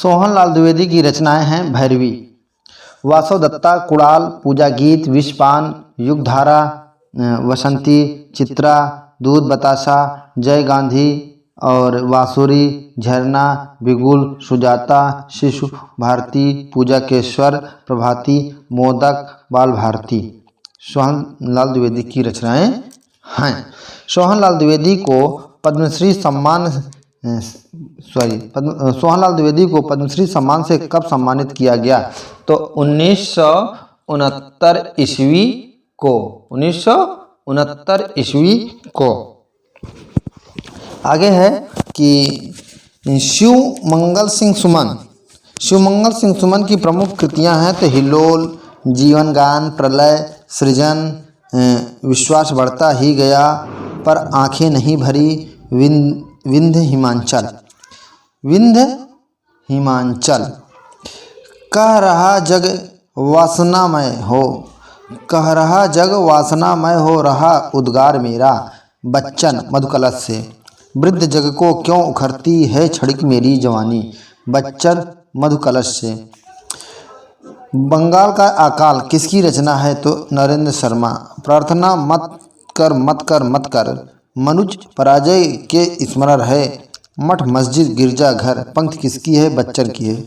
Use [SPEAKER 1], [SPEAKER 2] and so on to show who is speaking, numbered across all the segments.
[SPEAKER 1] सोहनलाल द्विवेदी की रचनाएं हैं भैरवी, वासव दत्ता, कुणाल, पूजा गीत, विषपान, युगधारा, वसंती, चित्रा, दूध बतासा, जय गांधी और वासुरी, झरना, बिगुल, सुजाता, शिशु भारती, पूजा के स्वर, प्रभाती, मोदक, बाल भारती सोहनलाल द्विवेदी की रचनाएं हैं। सोहनलाल द्विवेदी को पद्मश्री सम्मान सोहनलाल द्विवेदी को पद्मश्री सम्मान से कब सम्मानित किया गया? तो 1969 ईस्वी को 1969 ईस्वी को। आगे है कि शिव मंगल सिंह सुमन। शिव मंगल सिंह सुमन की प्रमुख कृतियां हैं तो हिलोल, जीवन गान, प्रलय, सृजन, विश्वास बढ़ता ही गया, पर आंखें नहीं भरी, विंध्य हिमांचल। विंध्य हिमांचल। कह रहा जग वासनामय हो, कह रहा जग वासनामय हो रहा उद्गार मेरा, बच्चन मधुकलश से। वृद्ध जग को क्यों उखरती है छड़क मेरी जवानी, बच्चन मधुकलश से। बंगाल का अकाल किसकी रचना है? तो नरेंद्र शर्मा। प्रार्थना मत कर मत कर मत कर, मनुज पराजय के स्मरण है, मठ मस्जिद गिरजा घर, पंक्ति किसकी है? बच्चन की है।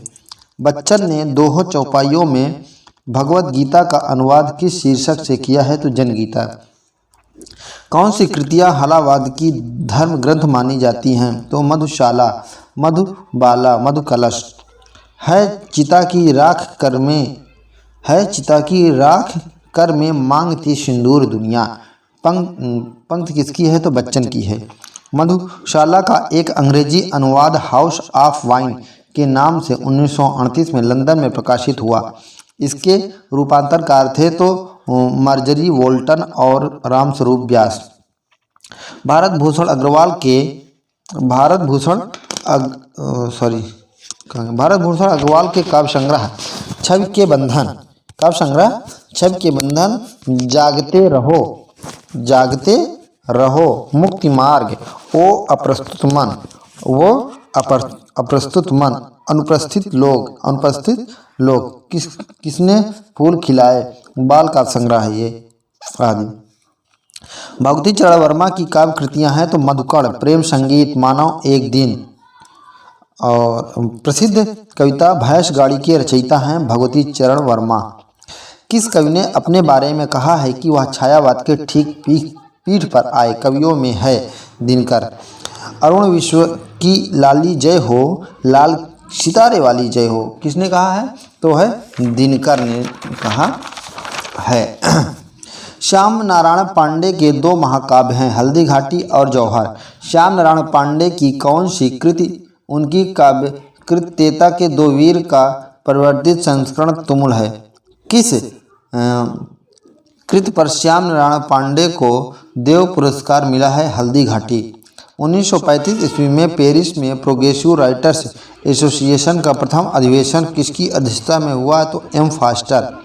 [SPEAKER 1] बच्चन ने दोहों चौपाइयों में भगवत गीता का अनुवाद किस शीर्षक से किया है? तो जनगीता। कौन सी कृतियाँ हलावाद की धर्म ग्रंथ मानी जाती हैं? तो मधुशाला, मधुबाला, मधुकलश। है चिता की राख कर में, है चिता की राख कर में मांगती सिंदूर दुनिया, पंक्ति किसकी है? तो बच्चन की है। मधुशाला का एक अंग्रेजी अनुवाद हाउस ऑफ वाइन के नाम से 1938 में लंदन में प्रकाशित हुआ। इसके रूपांतरकार थे तो मार्जरी वोल्टन और रामस्वरूप व्यास। भारत भूषण अग्रवाल के काव्य संग्रह छवि के बंधन, काव्य संग्रह छवि के बंधन, जागते रहो, जागते रहो, मुक्ति मार्ग, ओ अप्रस्तुत मन, वो अप्रस्तुत मन, अनुपस्थित लोग, किसने फूल खिलाए, बाल का संग्रह है ये आदि। भगवती चरण वर्मा की काव्य कृतियां हैं तो मधुकण, प्रेम संगीत, मानव एक दिन। और प्रसिद्ध कविता भैंस गाड़ी के रचयिता हैं भगवती चरण वर्मा। किस कवि ने अपने बारे में कहा है कि वह छायावाद के ठीक पीठ पर आए कवियों में है? दिनकर। अरुण विश्व की लाली जय हो, लाल सितारे वाली जय हो, किसने कहा है? तो है दिनकर ने कहा है। श्याम नारायण पांडे के दो महाकाव्य हैं, हल्दी घाटी और जौहर। श्याम नारायण पांडे की कौन सी कृति उनकी काव्य कृत्यता के दो वीर का परिवर्तित संस्करण तुमुल है? किस कृत पर श्याम नारायण पांडे को देव पुरस्कार मिला है? हल्दी घाटी। 1935 ईस्वी में पेरिस में प्रोग्रेसिव राइटर्स एसोसिएशन का प्रथम अधिवेशन किसकी अध्यक्षता में हुआ? तो एम फास्टर।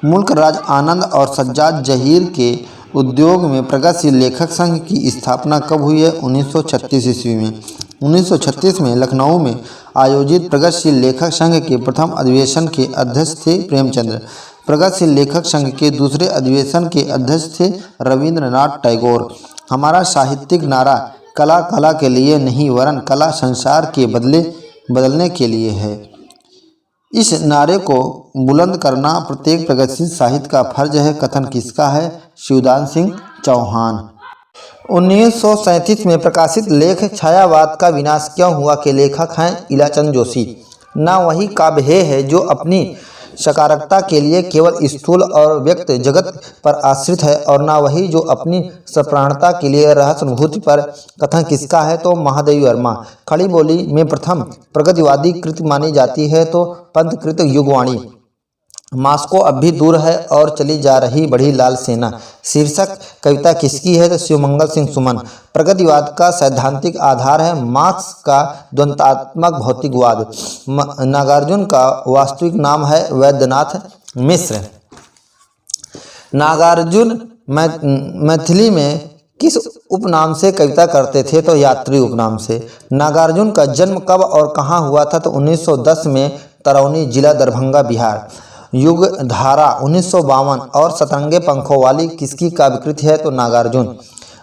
[SPEAKER 1] मुल्क राज आनंद और सज्जाद जहीर के उद्योग में प्रगतिशील लेखक संघ की स्थापना कब हुई है? 1936 ईस्वी में। 1936 में लखनऊ में आयोजित प्रगतिशील लेखक संघ के प्रथम अधिवेशन के अध्यक्ष थे प्रेमचंद्र। प्रगतिशील लेखक संघ के दूसरे अधिवेशन के अध्यक्ष थे रविंद्रनाथ टैगोर। हमारा साहित्यिक नारा कला कला के लिए नहीं वरन कला संसार के बदलने के लिए है। इस नारे को बुलंद करना प्रत्येक प्रगतिशील साहित्य का फर्ज है। कथन किसका है? शिवदान सिंह चौहान। 1937 में प्रकाशित लेख छायावाद का विनाश क्यों हुआ के लेखक हैं इलाचंद जोशी। ना वही काव्य है जो अपनी सकारकता के लिए केवल स्थूल और व्यक्त जगत पर आश्रित है, और ना वही जो अपनी सप्राणता के लिए रहस्यानुभूति पर। कथन किसका है? तो महादेवी वर्मा। खड़ी बोली में प्रथम प्रगतिवादी कृति मानी जाती है तो पंथकृत युगवाणी। मास्को अब भी दूर है और चली जा रही बड़ी लाल सेना शीर्षक कविता किसकी है? तो शिवमंगल सिंह सुमन। प्रगतिवाद का सैद्धांतिक आधार है मार्क्स का द्वंद्वात्मक भौतिकवाद। नागार्जुन का वास्तविक नाम है वैद्यनाथ मिश्र। नागार्जुन मैथिली में किस उपनाम से कविता करते थे? तो यात्री उपनाम से। नागार्जुन का जन्म कब और कहाँ हुआ था? तो 1910 में तरौनी, जिला दरभंगा, बिहार। युग धारा 1952 और सतरंगे पंखों वाली किसकी काव्यकृति है? तो नागार्जुन।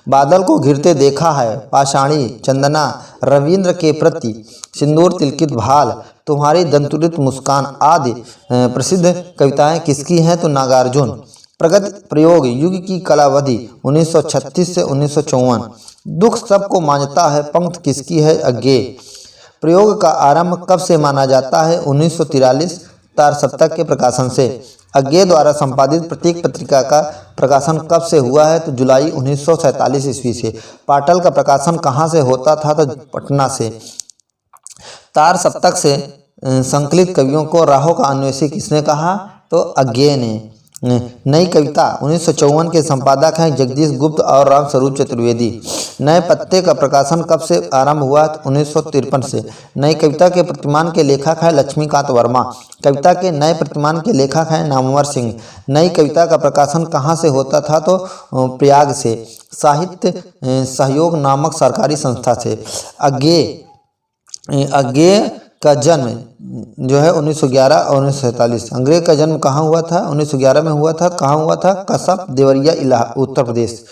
[SPEAKER 1] बादल को घिरते देखा है, पाषाणी, चंदना, रविंद्र के प्रति, सिंदूर तिलकित भाल, तुम्हारी दंतुरित मुस्कान आदि प्रसिद्ध कविताएं किसकी हैं? तो नागार्जुन। प्रगति प्रयोग युग की कलावधि 1936 से 1954। दुख सबको मांझता है पंक्ति किसकी है? अज्ञेय। प्रयोग का आरंभ कब से माना जाता है? 1943 तार सप्तक के प्रकाशन से। अज्ञेय द्वारा संपादित प्रतीक पत्रिका का प्रकाशन कब से हुआ है? तो जुलाई 1947 ईस्वी से। पाटल का प्रकाशन कहाँ से होता था? तो पटना से। तार सप्तक से संकलित कवियों को राहों का अन्वेषी किसने कहा? तो अज्ञेय ने। नई कविता 1954 के संपादक हैं जगदीश गुप्त और राम स्वरूप चतुर्वेदी। नए पत्ते का प्रकाशन कब से आरंभ हुआ? 1953 से। नई कविता के प्रतिमान के लेखक हैं लक्ष्मीकांत वर्मा। कविता के नए प्रतिमान के लेखक हैं नामवर सिंह। नई कविता का प्रकाशन कहाँ से होता था? तो प्रयाग से। साहित्य सहयोग नामक सरकारी संस्था से। अज्ञेय का जन्म जो है 1911 और 1947। अंग्रेज का जन्म कहाँ हुआ था? 1911 में हुआ था। कहाँ हुआ था? कसब देवरिया, उत्तर प्रदेश।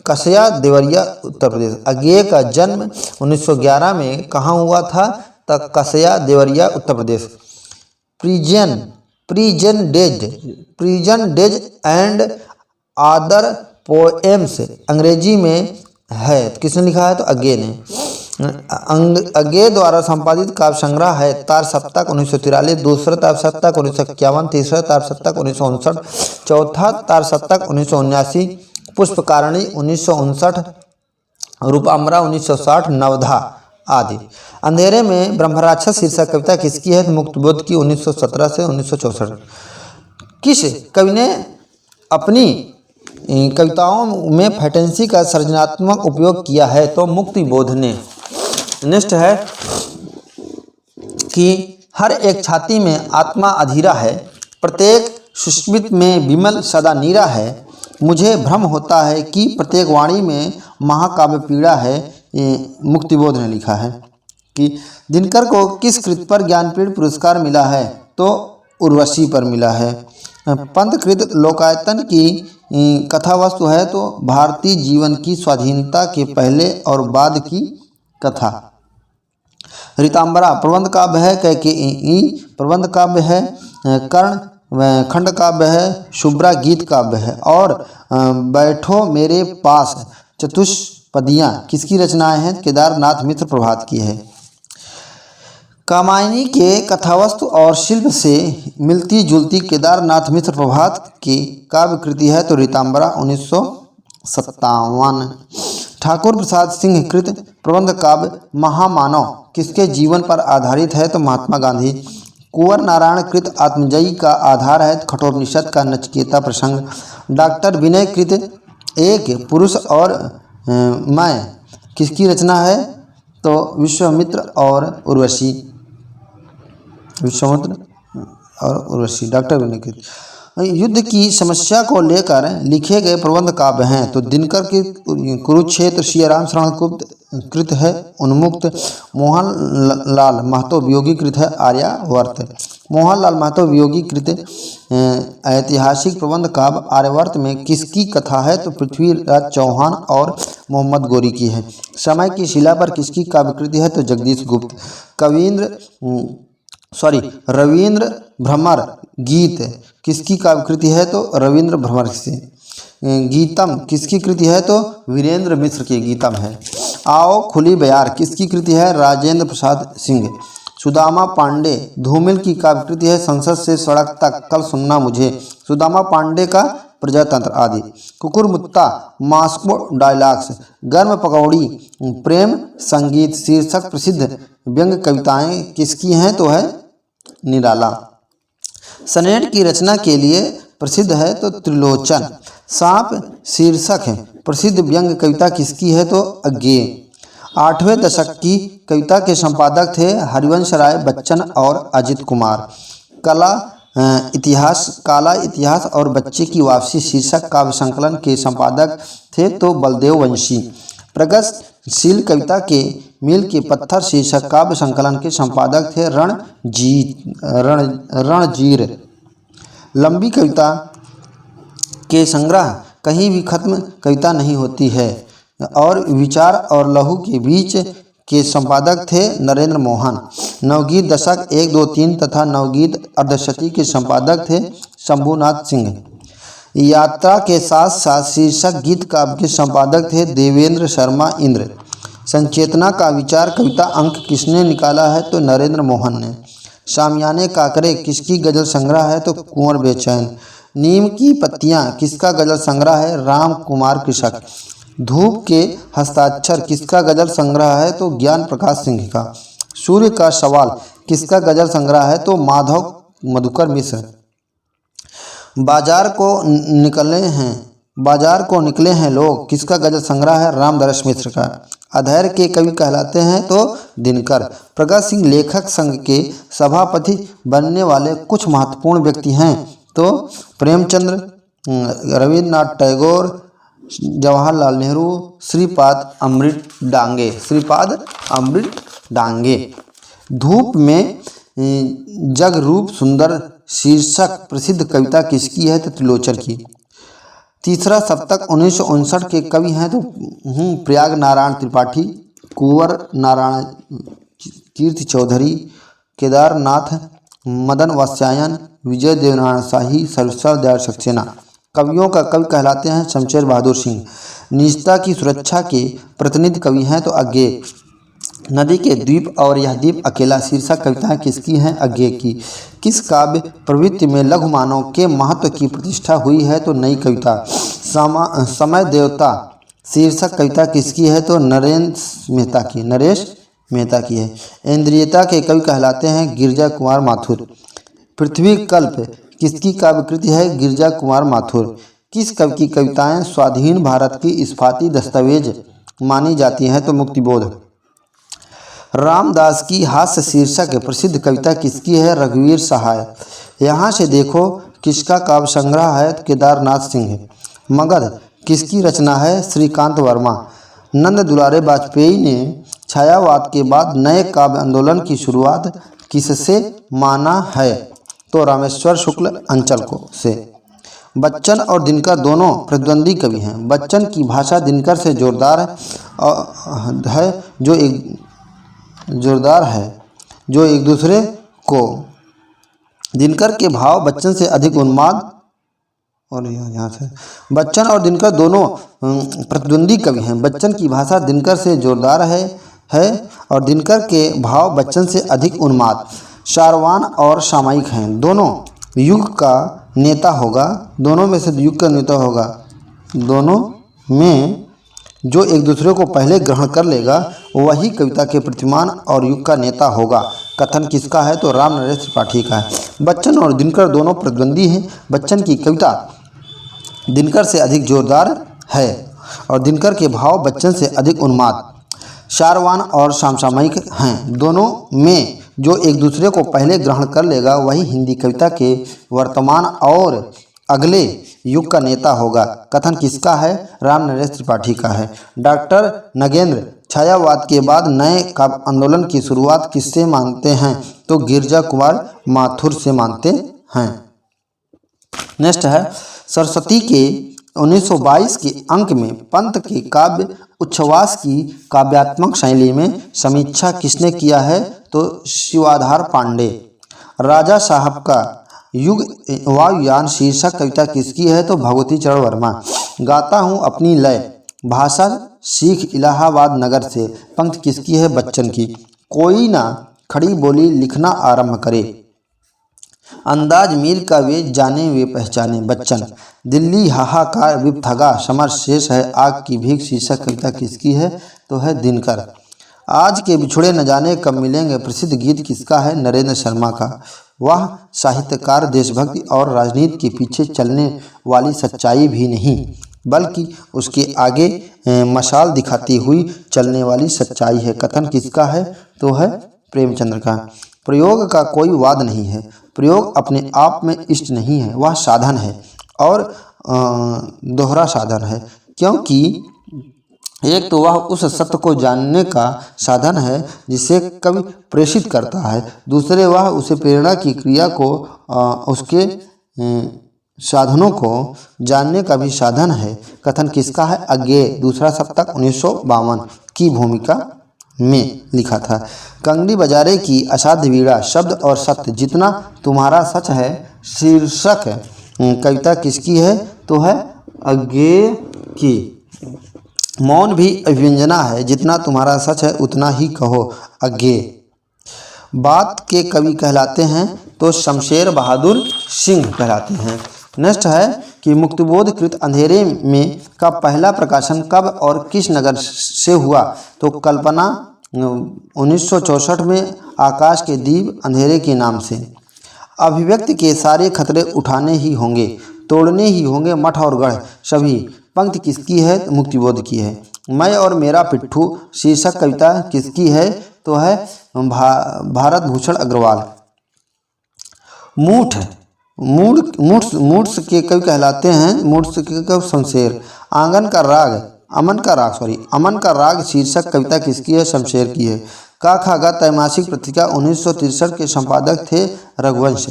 [SPEAKER 1] कसया देवरिया, उत्तर प्रदेश। अज्ञेय का जन्म 1911 में कहाँ हुआ था? तो Kasaya Deoria, Uttar Pradesh. Prison days and other poems अंग्रेजी में है, किसने लिखा है? तो अज्ञेय ने। अज्ञेय द्वारा संपादित काव्य संग्रह है तार सप्तक 1943, दूसरा तार सप्तक 1951, तीसरा तार सप्तक 1959, चौथा तार सप्तक 1979, पुष्पकारणी 1959, रूपाम्बरा 1960, नवधा आदि। अंधेरे में ब्रह्मराक्षस शीर्षक कविता किसकी है? मुक्तबोध की 1917 से 1964। किस कवि ने अपनी कविताओं में फैंटेसी का सृजनात्मक उपयोग किया है? तो मुक्तिबोध ने। नेक्स्ट है कि हर एक छाती में आत्मा अधीरा है, प्रत्येक सुस्मित में विमल सदा नीरा है, मुझे भ्रम होता है कि प्रत्येक वाणी में महाकाव्य पीड़ा है। मुक्तिबोध ने लिखा है। कि दिनकर को किस कृत पर ज्ञानपीठ पुरस्कार मिला है? तो उर्वशी पर मिला है। पंथकृत लोकायतन की कथा वस्तु है? तो भारतीय जीवन की स्वाधीनता के पहले और बाद की कथा। रीतांबरा प्रबंध काव्य है, कैकेयी प्रबंध काव्य है, कर्ण खंड काव्य है, शुभ्रा गीत काव्य है और बैठो मेरे पास चतुष्पदियाँ किसकी रचनाएं हैं? केदारनाथ मिश्र प्रभात की है। कामायनी के कथावस्तु और शिल्प से मिलती जुलती केदारनाथ मिश्र प्रभात की काव्य कृति है? तो रीतांबरा 1957। ठाकुर प्रसाद सिंह कृत प्रबंध काव्य महामानव किसके जीवन पर आधारित है? तो महात्मा गांधी। कुंवर नारायण कृत आत्मजयी का आधार है कठोपनिषद का नचिकेता प्रसंग। डॉक्टर विनय कृत एक पुरुष और मैं किसकी रचना है? तो विश्वामित्र और उर्वशी। डॉक्टर विनय कृत युद्ध की समस्या को लेकर लिखे गए प्रबंध काव्य हैं? तो दिनकर की कुरुक्षेत्र, सियाराम शरण कृत है उन्मुक्त, मोहनलाल महतो वियोगी कृत है आर्यावर्त। मोहनलाल महतो वियोगी कृत ऐतिहासिक प्रबंध काव्य आर्यावर्त में किसकी कथा है? तो पृथ्वीराज चौहान और मोहम्मद गोरी की है। समय की शिला पर किसकी काव्यकृति है? तो जगदीश गुप्त। रविंद्र भ्रमर गीत किसकी काव्यकृति है? तो रविंद्र भ्रमर से। गीतम किसकी कृति है? तो वीरेंद्र मिश्र की गीतम है। आओ खुली बयार किसकी कृति है? राजेंद्र प्रसाद सिंह। सुदामा पांडे धूमिल की काव्यकृति है? संसद से सड़क तक, कल सुनना मुझे, सुदामा पांडे का प्रजातंत्र आदि। कुकुरमुत्ता मास्को डायलॉग्स, गर्म पकौड़ी, प्रेम संगीत शीर्षक प्रसिद्ध व्यंग्य कविताएं किसकी हैं? तो है निराला। सनेट की रचना के लिए प्रसिद्ध है? तो त्रिलोचन। सांप शीर्षक है प्रसिद्ध व्यंग्य कविता किसकी है? तो अज्ञेय। 8वें दशक की कविता के संपादक थे हरिवंश राय बच्चन और अजित कुमार। कला इतिहास, काला इतिहास और बच्चे की वापसी शीर्षक काव्य संकलन के संपादक थे तो बलदेव वंशी। प्रगतिशील कविता के मील के पत्थर शीर्षक काव्य संकलन के संपादक थे रणजीर। लंबी कविता के संग्रह कहीं भी खत्म कविता नहीं होती है और विचार और लहू के बीच के संपादक थे नरेंद्र मोहन। नवगीत दशक 1, 2, 3 तथा नवगीत अर्धशती के संपादक थे शंभुनाथ सिंह। यात्रा के साथ साथ शीर्षक गीत काव्य के संपादक थे देवेंद्र शर्मा इंद्र। संचेतना का विचार कविता अंक किसने निकाला है तो नरेंद्र मोहन ने। शामियाने काकरे किसकी गजल संग्रह है तो कुंवर बेचैन। नीम की पत्तियां किसका गजल संग्रह है राम कुमार कृषक। धूप के हस्ताक्षर किसका गजल संग्रह है तो ज्ञान प्रकाश सिंह का। सूर्य का सवाल किसका गजल संग्रह है तो माधव मधुकर मिश्र। बाजार को निकले हैं लोग किसका गजल संग्रह है रामदरस मिश्र का। अधैर्य के कवि कहलाते हैं तो दिनकर। प्रगत सिंह लेखक संघ के सभापति बनने वाले कुछ महत्वपूर्ण व्यक्ति हैं तो प्रेमचंद्र, रविन्द्रनाथ टैगोर, जवाहरलाल नेहरू, श्रीपाद अमृत डांगे। धूप में जग रूप सुंदर शीर्षक प्रसिद्ध कविता किसकी है तो त्रिलोचन की। तीसरा सप्तक 1959 के कवि हैं तो प्रयाग नारायण त्रिपाठी, कुंवर नारायण कीर्ति चौधरी, केदारनाथ मदन वात्स्यायन, विजय देवनारायण शाही, सर्वेश्वर दयाल सक्सेना। कवियों का कवि कहलाते हैं शमशेर बहादुर सिंह। निजता की सुरक्षा के प्रतिनिधि कवि हैं तो अज्ञे। नदी के द्वीप और यह द्वीप अकेला शीर्षक कविताएं किसकी हैं अज्ञे की। किस काव्य प्रवृत्ति में लघु मानव के महत्व की प्रतिष्ठा हुई है तो नई कविता। समय देवता शीर्षक कविता किसकी है तो नरेश मेहता की है। इंद्रियता के कवि कहलाते हैं गिरजा कुमार माथुर। पृथ्वी कल्प किसकी काव्य कृति है गिरजा कुमार माथुर। किस कवि की कविताएं स्वाधीन भारत की इस्पाती दस्तावेज मानी जाती हैं तो मुक्तिबोध। रामदास की हास्य शीर्षक प्रसिद्ध कविता किसकी है रघुवीर सहाय। यहाँ से देखो किसका काव्य संग्रह है केदारनाथ सिंह। मगध किसकी रचना है श्रीकांत वर्मा। नंद दुलारे वाजपेयी ने छायावाद के बाद नए काव्य आंदोलन की शुरुआत किससे माना है तो रामेश्वर शुक्ल अंचल को से। बच्चन और दिनकर दोनों प्रतिद्वंदी कवि हैं। बच्चन की भाषा दिनकर से जोरदार है जो एक दूसरे को। दिनकर के भाव बच्चन से अधिक उन्माद और यहाँ से बच्चन और दिनकर दोनों प्रतिद्वंदी कवि हैं। बच्चन की भाषा दिनकर से जोरदार है और दिनकर के भाव बच्चन से अधिक उन्माद। शारवान और सामयिक हैं। दोनों युग का नेता होगा। दोनों में से युग का नेता होगा। दोनों में जो एक दूसरे को पहले ग्रहण कर लेगा वही कविता के प्रतिमान और युग का नेता होगा। कथन किसका है तो राम नरेश त्रिपाठी का है। बच्चन और दिनकर दोनों प्रतिद्वंदी हैं। बच्चन की कविता दिनकर से अधिक जोरदार है और दिनकर के भाव बच्चन से अधिक उन्माद। शारवान और समसामयिक हैं। दोनों में जो एक दूसरे को पहले ग्रहण कर लेगा वही हिंदी कविता के वर्तमान और अगले युग का नेता होगा। कथन किसका है राम नरेश त्रिपाठी का है। डॉक्टर नगेंद्र छायावाद के बाद नए काव्य आंदोलन की शुरुआत किससे मानते हैं तो गिरजा कुमार माथुर से मानते हैं। नेक्स्ट है सरस्वती के 1922 के अंक में पंत के काव्य उच्छ्वास की काव्यात्मक शैली में समीक्षा किसने किया है तो शिवाधार पांडे। राजा साहब का युग वायुयान शीर्षक कविता किसकी है तो भगवती चरण वर्मा। गाता हूँ अपनी लय भाषा सीख इलाहाबाद नगर से। पंक्ति किसकी है बच्चन की। कोई ना खड़ी बोली लिखना आरंभ करे। अंदाज मीर का वे जाने वे पहचाने बच्चन। दिल्ली हाहाकार विपथगा समर शेष है आग की भीख शीर्षक कविता किसकी है तो है दिनकर। आज के बिछुड़े न जाने कब मिलेंगे प्रसिद्ध गीत किसका है नरेंद्र शर्मा का। वह साहित्यकार देशभक्ति और राजनीति के पीछे चलने वाली सच्चाई भी नहीं बल्कि उसके आगे मशाल दिखाती हुई चलने वाली सच्चाई है। कथन किसका है तो है प्रेमचंद्र का। प्रयोग का कोई वाद नहीं है। प्रयोग अपने आप में इष्ट नहीं है, वह साधन है और दोहरा साधन है, क्योंकि एक तो वह उस सत्य को जानने का साधन है जिसे कवि प्रेषित करता है, दूसरे वह उसे प्रेरणा की क्रिया को उसके साधनों को जानने का भी साधन है। कथन किसका है? अज्ञेय, दूसरा सप्तक 1952 की भूमिका में लिखा था। कंगनी बजारे की असाध्य वीणा, शब्द और सत्य जितना तुम्हारा सच है, शीर्षक कविता किसकी है? तो है अज्ञेय की। मौन भी अभिव्यंजना है, जितना तुम्हारा सच है उतना ही कहो अज्ञेय। बात के कवि कहलाते हैं तो शमशेर बहादुर सिंह कहलाते हैं। नेक्स्ट है कि मुक्तिबोध कृत अंधेरे में का पहला प्रकाशन कब और किस नगर से हुआ? तो कल्पना 1964 में आकाश के दीप अंधेरे के नाम से। अभिव्यक्ति के सारे खतरे उठाने ही होंगे, तोड़ने ही होंगे मठ और गढ़ सभी। पंक्ति किसकी है? मुक्तिबोध की है। मैं और मेरा पिट्ठू शीर्षक कविता किसकी है? तो है भारत भूषण अग्रवाल। मूठ के कवि कहलाते हैं, मूठ के कवि शमशेर। अमन का राग शीर्षक कविता किसकी है? शमशेर की है। का खा गा त्रैमासिक पत्रिका 1963 के संपादक थे रघुवंश।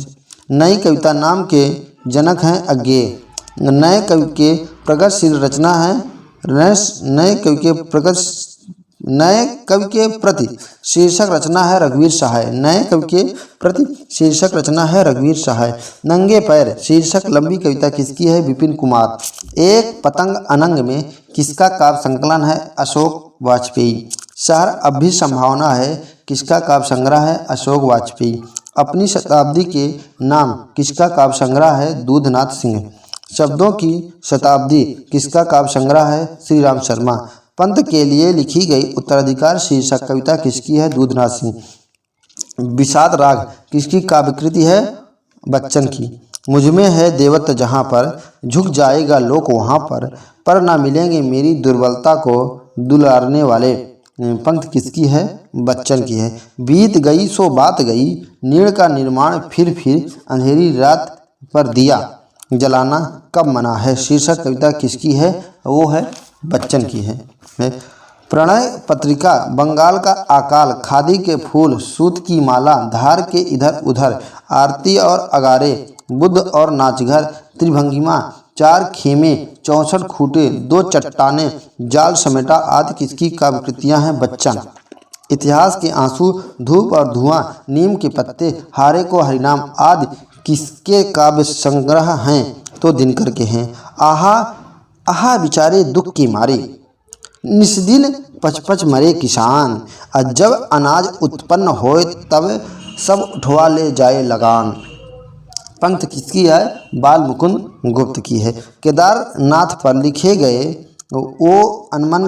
[SPEAKER 1] नई कविता नाम के जनक हैं अज्ञेय। नए कवि के प्रगतिशील रचना है नए कवि के प्रति शीर्षक रचना है रघुवीर सहाय। नए कवि के प्रति शीर्षक रचना है रघुवीर सहाय। नंगे पैर शीर्षक लंबी कविता किसकी है? विपिन कुमार। एक पतंग अनंग में किसका काव्य संकलन है? अशोक वाजपेयी। शहर अब भी संभावना है किसका काव्य संग्रह है? अशोक वाजपेयी। अपनी शताब्दी के नाम किसका काव्य संग्रह है? दूधनाथ सिंह। शब्दों की शताब्दी किसका काव्य संग्रह है? श्री राम शर्मा। पंत के लिए लिखी गई उत्तराधिकार शीर्षक कविता किसकी है? दूधनाथ सिंह। विषाद राग किसकी काव्यकृति है? बच्चन की। मुझमें है देवत्व जहाँ पर, झुक जाएगा लोक वहाँ पर ना मिलेंगे मेरी दुर्बलता को दुलारने वाले। पंक्ति किसकी है? बच्चन की है। बीत गई सो बात गई, नीड़ का निर्माण फिर अंधेरी रात पर दिया जलाना कब मना है? शीर्षक कविता किसकी है? वो है बच्चन की है। प्रणय पत्रिका, बंगाल का अकाल, खादी के फूल, सूत की माला, धार के इधर उधर, आरती और अगारे, बुद्ध और नाचघर, त्रिभंगिमा, चार खेमे, 64 खूटे, दो चट्टाने, जाल समेटा आदि किसकी काव्यकृतियाँ हैं? बच्चन। इतिहास के आंसू, धूप और धुआं, नीम के पत्ते, हारे को हरिनाम आदि किसके काव्य संग्रह हैं? तो दिनकर के हैं। आहा बेचारे दुख की मारे, निस्दिन पच मरे किसान, जब अनाज उत्पन्न होए तब सब उठवा ले जाए लगान। पंक्ति किसकी है? बाल मुकुंद गुप्त की है। केदारनाथ पर लिखे गए ओ जनमन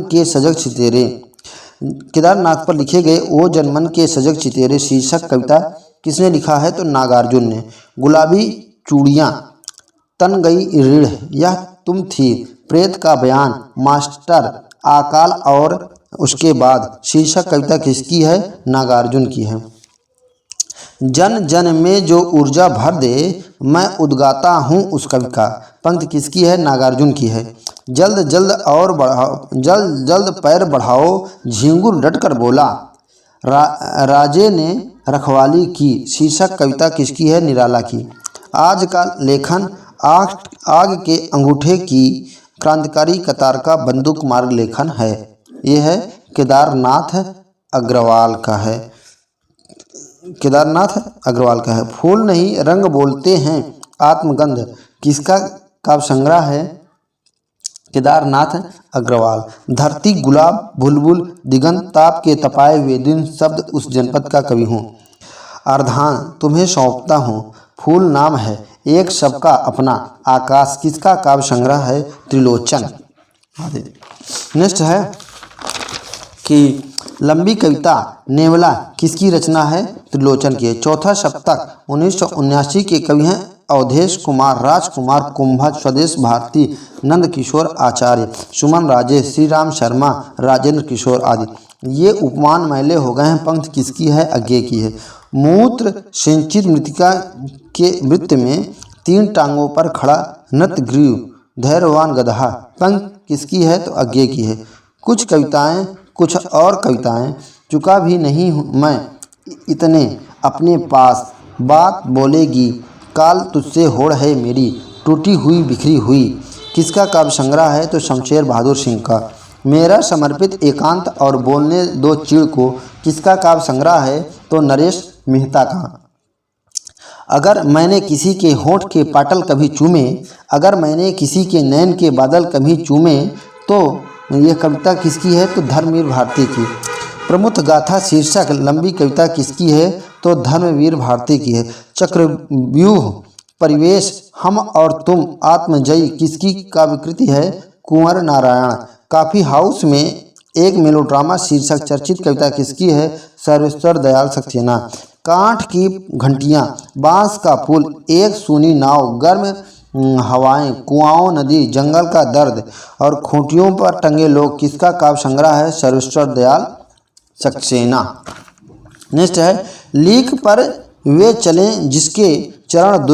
[SPEAKER 1] के सजग चितेरे शीर्षक कविता किसने लिखा है? तो नागार्जुन ने। गुलाबी चूड़ियाँ, तन गई रीढ़, यह तुम थी, प्रेत का बयान, मास्टर, अकाल और उसके बाद शीर्षक कविता किसकी है? नागार्जुन की है। जन जन में जो ऊर्जा भर दे, मैं उद्गाता हूँ उस कवि का। पंक्ति किसकी है? नागार्जुन की है। जल्द जल्द पैर बढ़ाओ, झिंगुर डटकर बोला, राजे ने रखवाली की। शीर्षक कविता किसकी है? निराला की। आज का लेखन आग के अंगूठे की क्रांतिकारी कतार का बंदूक मार्ग लेखन है। यह है केदारनाथ अग्रवाल का है। फूल नहीं रंग बोलते हैं आत्मगंध किसका काव्य संग्रह है? केदारनाथ अग्रवाल। धरती, गुलाब, बुलबुल, दिगंत, ताप के तपाए हुए दिन शब्द उस जनपद का कवि हूँ। अर्धान तुम्हें सौंपता हूँ, फूल नाम है एक सबका अपना, आकाश किसका काव्य संग्रह है? त्रिलोचन। नेक्स्ट है कि लंबी कविता नेवला किसकी रचना है? त्रिलोचन की। चौथा सप्तक 1979 के कवि हैं अवधेश कुमार, राजकुमार कुंभज, स्वदेश भारती, नंद किशोर आचार्य, सुमन राजेश, श्री राम शर्मा, राजेंद्र किशोर आदि। ये उपमान मैले हो गए हैं। पंक्ति किसकी है? अज्ञे की है। मूत्र सिंचित मृतिका के वृत्त में 3 टांगों पर खड़ा नतग्रीव धैर्यवान गदहा। पंक्ति किसकी है? तो अज्ञे की है। कुछ और कविताएं चुका भी नहीं हूँ मैं इतने अपने पास, बात बोलेगी काल तुझसे होड़ है मेरी टूटी हुई बिखरी हुई। किसका काव्य संग्रह है? तो शमशेर बहादुर सिंह का। मेरा समर्पित एकांत और बोलने दो चिड़ को किसका काव्य संग्रह है? तो नरेश मेहता का। अगर मैंने किसी के होंठ के पाटल कभी चूमे, अगर मैंने किसी के नैन के बादल कभी चूमे, तो यह कविता किसकी है? तो धर्मवीर भारती की। प्रमुख गाथा शीर्षक लंबी कविता किसकी है? तो धर्मवीर भारती की है। चक्रव्यूह परिवेश हम और तुम आत्मजयी किसकी काव्यकृति है? कुंवर नारायण। कॉफी हाउस में एक मेलोड्रामा शीर्षक चर्चित कविता किसकी है? सर्वेश्वर दयाल सक्सेना। कांठ की घंटियां, बांस का पुल, एक सूनी नाव, गर्म हवाएं, कुआओं नदी, जंगल का दर्द और खूंटियों पर टंगे लोग किसका काव्य संग्रह है? सर्वेश्वर दयाल सक्सेना। नेक्स्ट है लीक पर वे चलें जिसके चरण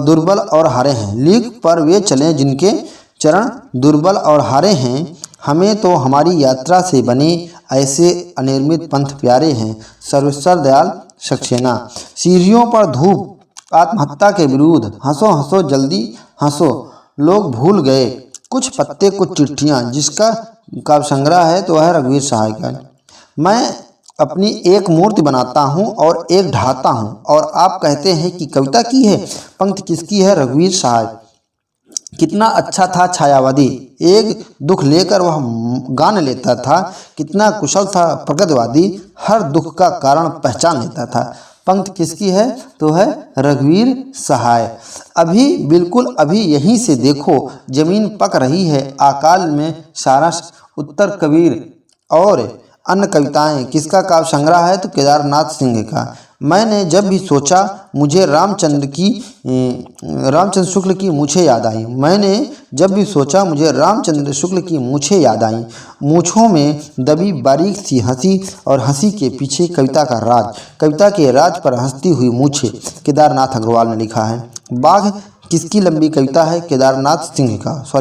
[SPEAKER 1] दुर्बल और हारे हैं। लीक पर वे चलें जिनके चरण दुर्बल और हारे हैं, हमें तो हमारी यात्रा से बने ऐसे अनिर्मित पंथ प्यारे हैं। सर्वेश्वर दयाल सक्सेना। सीढ़ियों पर धूप आत्महत्या के विरुद्ध, हंसो हंसो जल्दी हंसो लोग भूल गए कुछ पत्ते कुछ चिट्ठियाँ, जिसका काव्य संग्रह है तो वह रघुवीर सहाय का। मैं अपनी एक मूर्ति बनाता हूँ और एक ढाता हूँ और आप कहते हैं कि कविता की है। पंक्ति किसकी है? रघुवीर सहाय। कितना अच्छा था छायावादी, एक दुख लेकर वह गान लेता था। कितना कुशल था प्रगतिवादी, हर दुख का कारण पहचान लेता था। पंक्ति किसकी है? तो है रघुवीर सहाय। अभी बिल्कुल अभी यहीं से देखो जमीन पक रही है अकाल में सारा। उत्तर कबीर और अन्य कविताएं किसका काव्य संग्रह है? तो केदारनाथ सिंह का। मैंने जब भी सोचा मुझे रामचंद्र शुक्ल की मूछें याद आई। मैंने जब भी सोचा मुझे रामचंद्र शुक्ल की मूछें याद आई। मूछों में दबी बारीक सी हंसी और हंसी के पीछे कविता का राज, कविता के राज पर हंसती हुई मूछें। केदारनाथ अग्रवाल ने लिखा है। बाघ किसकी लंबी कविता है? केदारनाथ सिंह का।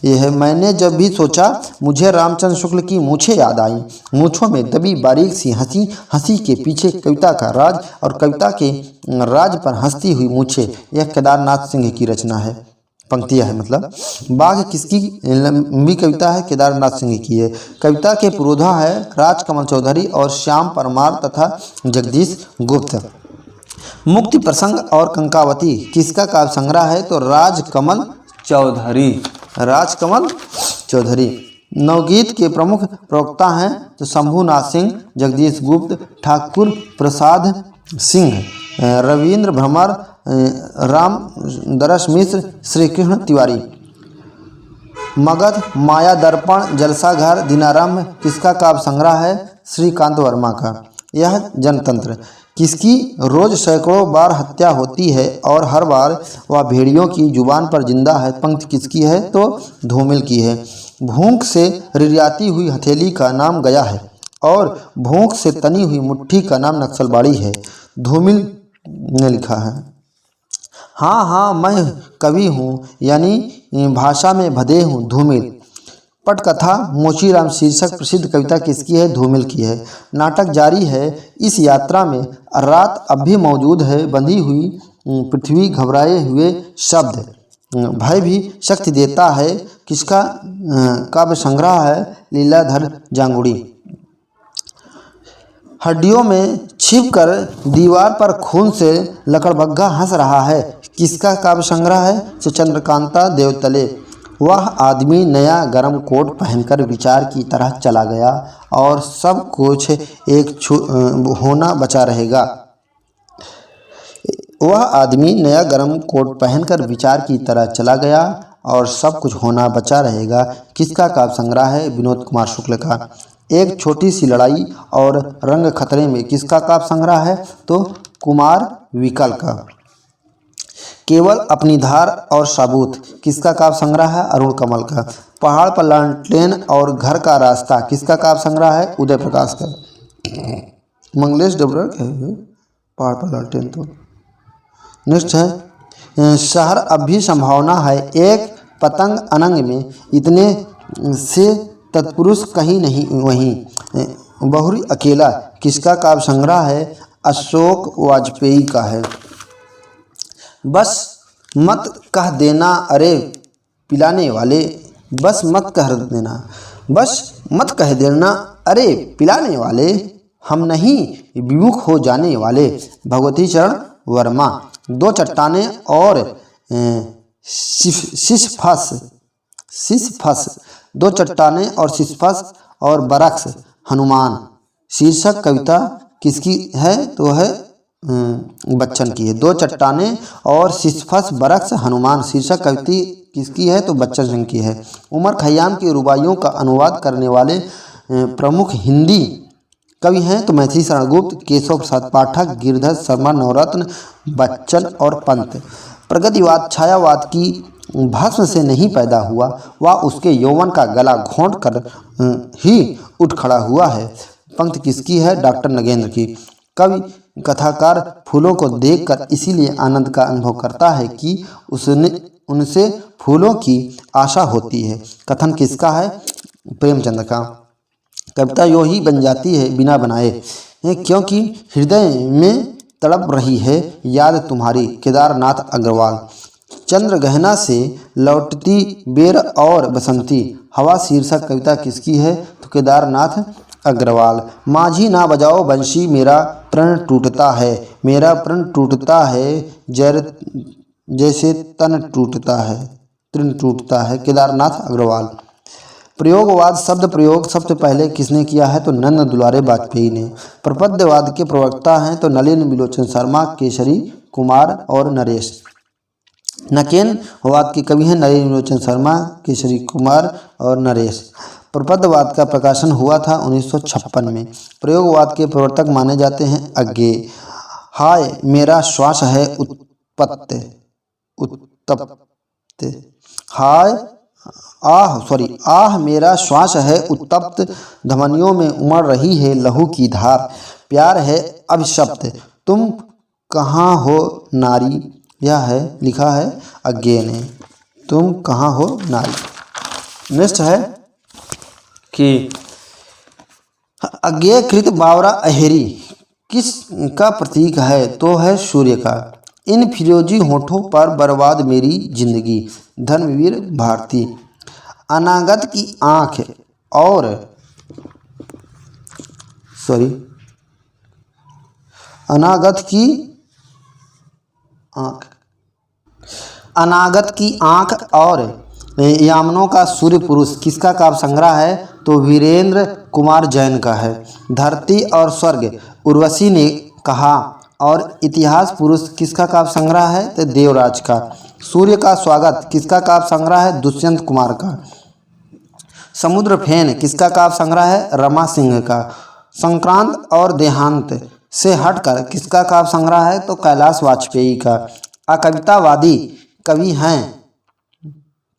[SPEAKER 1] ये है मैंने जब भी सोचा मुझे रामचंद्र शुक्ल की मूछें याद आई। मूछों में दबी बारीक सी हंसी, हंसी के पीछे कविता का राज और कविता के राज पर हंसती हुई मूछें। यह केदारनाथ सिंह की रचना है, पंक्तियाँ है मतलब। बाघ किसकी लंबी कविता है? केदारनाथ सिंह की है। कविता के पुरोधा है राजकमल चौधरी और श्याम परमार तथा जगदीश गुप्त। मुक्ति प्रसंग और कंकावती किसका काव्य संग्रह है? तो राजकमल चौधरी। राजकमल चौधरी। नवगीत के प्रमुख प्रवक्ता हैं तो शंभुनाथ सिंह, जगदीश गुप्त, ठाकुर प्रसाद सिंह, रविंद्र भ्रमर, राम दरस मिश्र, श्री कृष्ण तिवारी। मगध, माया दर्पण, जलसाघर, दिनारंभ किसका काव्य संग्रह है? श्रीकांत वर्मा का। यह जनतंत्र किसकी रोज सैकड़ों बार हत्या होती है और हर बार वह भेड़ियों की जुबान पर जिंदा है। पंक्ति किसकी है? तो धूमिल की है। भूख से रिरियाती हुई हथेली का नाम गया है और भूख से तनी हुई मुट्ठी का नाम नक्सलबाड़ी है। धूमिल ने लिखा है। हाँ हाँ मैं कवि हूँ यानी भाषा में भदे हूँ धूमिल। पटकथा मोचीराम शीर्षक प्रसिद्ध कविता किसकी है? धूमिल की है। नाटक जारी है। इस यात्रा में रात अब भी मौजूद है, बंधी हुई पृथ्वी, घबराए हुए शब्द, भय भी शक्ति देता है। किसका काव्य संग्रह है? लीलाधर जांगुड़ी। हड्डियों में छिपकर दीवार पर खून से लकड़बग्घा हंस रहा है। किसका काव्य संग्रह है? तो चंद्रकांता देवतले। वह आदमी नया गरम कोट पहनकर विचार की तरह चला गया और सब कुछ एक होना बचा रहेगा। वह आदमी नया गरम कोट पहनकर विचार की तरह चला गया और सब कुछ होना बचा रहेगा। किसका काव्य संग्रह है? विनोद कुमार शुक्ल का। एक छोटी सी लड़ाई और रंग खतरे में किसका काव्य संग्रह है? तो कुमार विकल का। केवल अपनी धार और साबूत किसका काव्य संग्रह है? अरुण कमल का। पहाड़ पर लालटेन और घर का रास्ता किसका काव्य संग्रह है? उदय प्रकाश का। मंगलेश डबरा का है पहाड़ पर लालटेन। तो नेक्स्ट है शहर अब भी संभावना है, एक पतंग अनंग में इतने से तत्पुरुष कहीं नहीं वहीं, बहुरी अकेला किसका काव्य संग्रह है? अशोक वाजपेयी का है। बस मत कह देना अरे पिलाने वाले, बस मत कह देना, बस मत कह देना अरे पिलाने वाले, हम नहीं विमुख हो जाने वाले, भगवती चरण वर्मा। दो चट्टाने और सिसफस, दो चट्टाने और सिसफस और बरक्स हनुमान शीर्षक कविता किसकी है? तो है बच्चन की है। दो चट्टाने और सिसफस बरक्स हनुमान शीर्षक कविता किसकी है? तो बच्चन सिंह की है। उमर खयाम की रुबाइयों का अनुवाद करने वाले प्रमुख हिंदी कवि हैं? तो मैथिली शरण गुप्त, केशव प्रसाद पाठक, गिरधर शर्मा, नवरत्न, बच्चन और पंत। प्रगतिवाद छायावाद की भस्म से नहीं पैदा हुआ, वह उसके यौवन का गला घोंट कर ही उठ खड़ा हुआ है। पंक्ति किसकी है? डॉक्टर नगेंद्र की। कवि कथाकार फूलों को देखकर इसीलिए आनंद का अनुभव करता है कि उनसे फूलों की आशा होती है। कथन किसका है? प्रेमचंद का। कविता यूं ही बन जाती है बिना बनाए, क्योंकि हृदय में तड़प रही है याद तुम्हारी, केदारनाथ अग्रवाल। चंद्र गहना से लौटती बेर और बसंती हवा शीर्षक कविता किसकी है? तो केदारनाथ अग्रवाल। माझी ना बजाओ बंशी मेरा प्रण टूटता है, मेरा प्रण टूटता है जैसे तन टूटता है, तृण टूटता है, केदारनाथ अग्रवाल। प्रयोगवाद शब्द प्रयोग सबसे पहले किसने किया है? तो नंद दुलारे वाजपेयी ने। प्रपद्यवाद के प्रवक्ता हैं तो नलिन बिलोचन शर्मा, केसरी कुमार और नरेश। नकेन वाद के कवि हैं नलिन बिलोचन शर्मा, केसरी कुमार और नरेश। प्रपद्यवाद का प्रकाशन हुआ था 1956 में। प्रयोगवाद के प्रवर्तक माने जाते हैं अज्ञे। हाय मेरा श्वास है उत्तप्त, हाय आह मेरा श्वास है उत्तप्त, धमनियों में उमड़ रही है लहू की धार, प्यार है अभिशप्त, तुम कहाँ हो नारी। यह है लिखा है अज्ञे ने, तुम कहाँ हो नारी। नेक्स्ट है कि अज्ञेयकृत बावरा अहेरी किस का प्रतीक है? तो है सूर्य का। इन फिरोजी होठों पर बर्बाद मेरी जिंदगी, धर्मवीर भारती। अनागत की आँख और अनागत की आँख और यामनों का सूर्य पुरुष किसका काव्य संग्रह है? तो वीरेंद्र कुमार जैन का है। धरती और स्वर्ग उर्वशी ने कहा और इतिहास पुरुष किसका काव्य संग्रह है? तो देवराज का। सूर्य का स्वागत किसका काव्य संग्रह है? दुष्यंत कुमार का। समुद्र फेन किसका काव्य संग्रह है? रमा सिंह का। संक्रांत और देहांत से हटकर किसका काव्य संग्रह है? तो कैलाश वाजपेयी का। अकवितावादी कवि हैं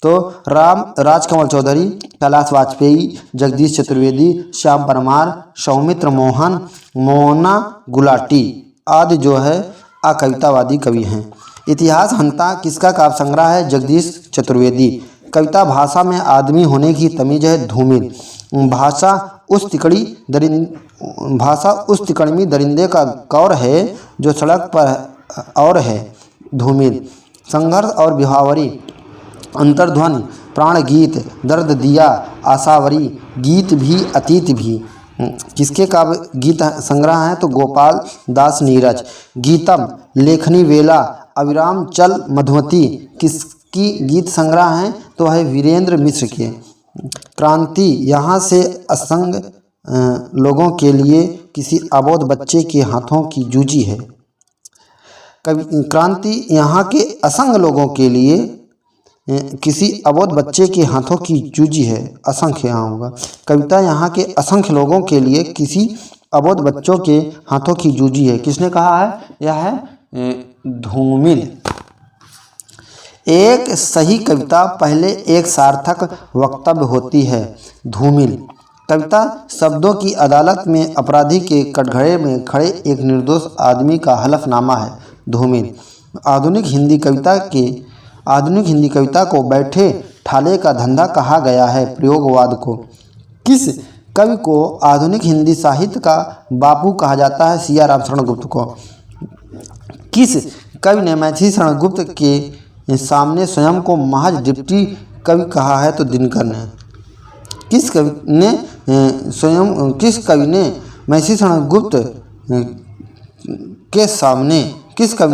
[SPEAKER 1] तो राजकमल चौधरी, कैलाश वाजपेयी, जगदीश चतुर्वेदी, श्याम परमार, सौमित्र मोहन, मोना गुलाटी आदि जो है अकवितावादी कवि हैं। इतिहास हंता किसका काव्य संग्रह है? जगदीश चतुर्वेदी। कविता भाषा में आदमी होने की तमीज है धूमिल। भाषा उस तिकड़मी दरिंदे का कौर है जो सड़क पर और है धूमिल। संघर्ष और विहावरी, अंतर्ध्वनि, प्राण गीत, दर्द दिया, आशावरी, गीत भी अतीत भी किसके काव्य गीत संग्रह हैं? तो गोपाल दास नीरज। गीतम, लेखनी वेला, अविराम चल मधुमती किसकी गीत संग्रह हैं? तो है वीरेंद्र मिश्र के। क्रांति यहाँ से असंग लोगों के लिए किसी अबोध बच्चे के हाथों की जूझी है। क्रांति यहाँ के असंग लोगों के लिए किसी अबोध बच्चे के हाथों की जूझी है। असंख्य यहाँ होगा। कविता यहाँ के असंख्य लोगों के लिए किसी अबोध बच्चों के हाथों की जूझी है। किसने कहा है? यह है धूमिल। एक सही कविता पहले एक सार्थक वक्तव्य होती है। धूमिल। कविता शब्दों की अदालत में अपराधी के कटघरे में खड़े एक निर्दोष आदमी का हलफनामा है। धूमिल। आधुनिक हिंदी कविता को बैठे ठाले का धंधा कहा गया है। प्रयोगवाद को। किस कवि को आधुनिक हिंदी साहित्य का बापू कहा जाता है? सिया राम शरण गुप्त को। किस कवि ने मैथिली शरण गुप्त के सामने स्वयं को महज डिप्टी कवि कहा है? तो दिनकर ने। किस कवि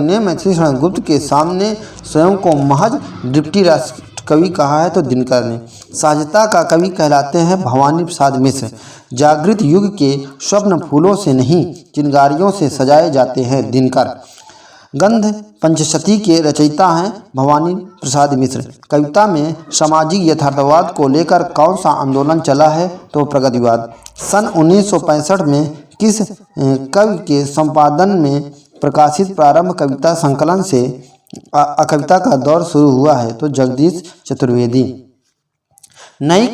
[SPEAKER 1] ने मैथिली शरण गुप्त के सामने स्वयं को महज डिप्टी राष्ट्र कवि कहा है? तो दिनकर ने। सहजता का कवि कहलाते हैं भवानी प्रसाद मिश्र। जागृत युग के स्वप्न फूलों से नहीं चिनगारियों से सजाए जाते हैं। दिनकर। गंध पंचशती के रचयिता हैं भवानी प्रसाद मिश्र। कविता में सामाजिक यथार्थवाद को लेकर कौन सा आंदोलन चला है? तो प्रगतिवाद। सन 1965 में किस कवि के संपादन में प्रकाशित प्रारंभ कविता संकलन से कविता का दौर शुरू हुआ है? तो जगदीश चतुर्वेदी। नई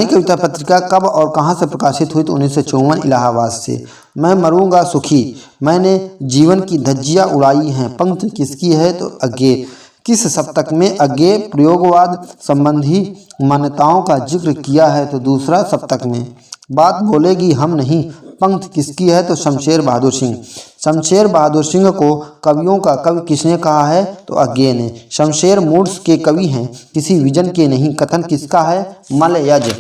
[SPEAKER 1] कविता पत्रिका कब और कहाँ से प्रकाशित हुई? तो 1954 इलाहाबाद से। मैं मरूंगा सुखी, मैंने जीवन की धज्जियाँ उड़ाई हैं। पंक्ति किसकी है? तो अज्ञे। किस सप्तक में अज्ञे प्रयोगवाद संबंधी मान्यताओं का जिक्र किया है? तो दूसरा सप्तक में। बात बोलेगी हम नहीं पंक्ति किसकी है? तो शमशेर बहादुर सिंह। शमशेर बहादुर सिंह को कवियों का कवि किसने कहा है? तो अज्ञे ने। शमशेर मूड्स के कवि हैं, किसी विजन के नहीं। कथन किसका है? मलयज।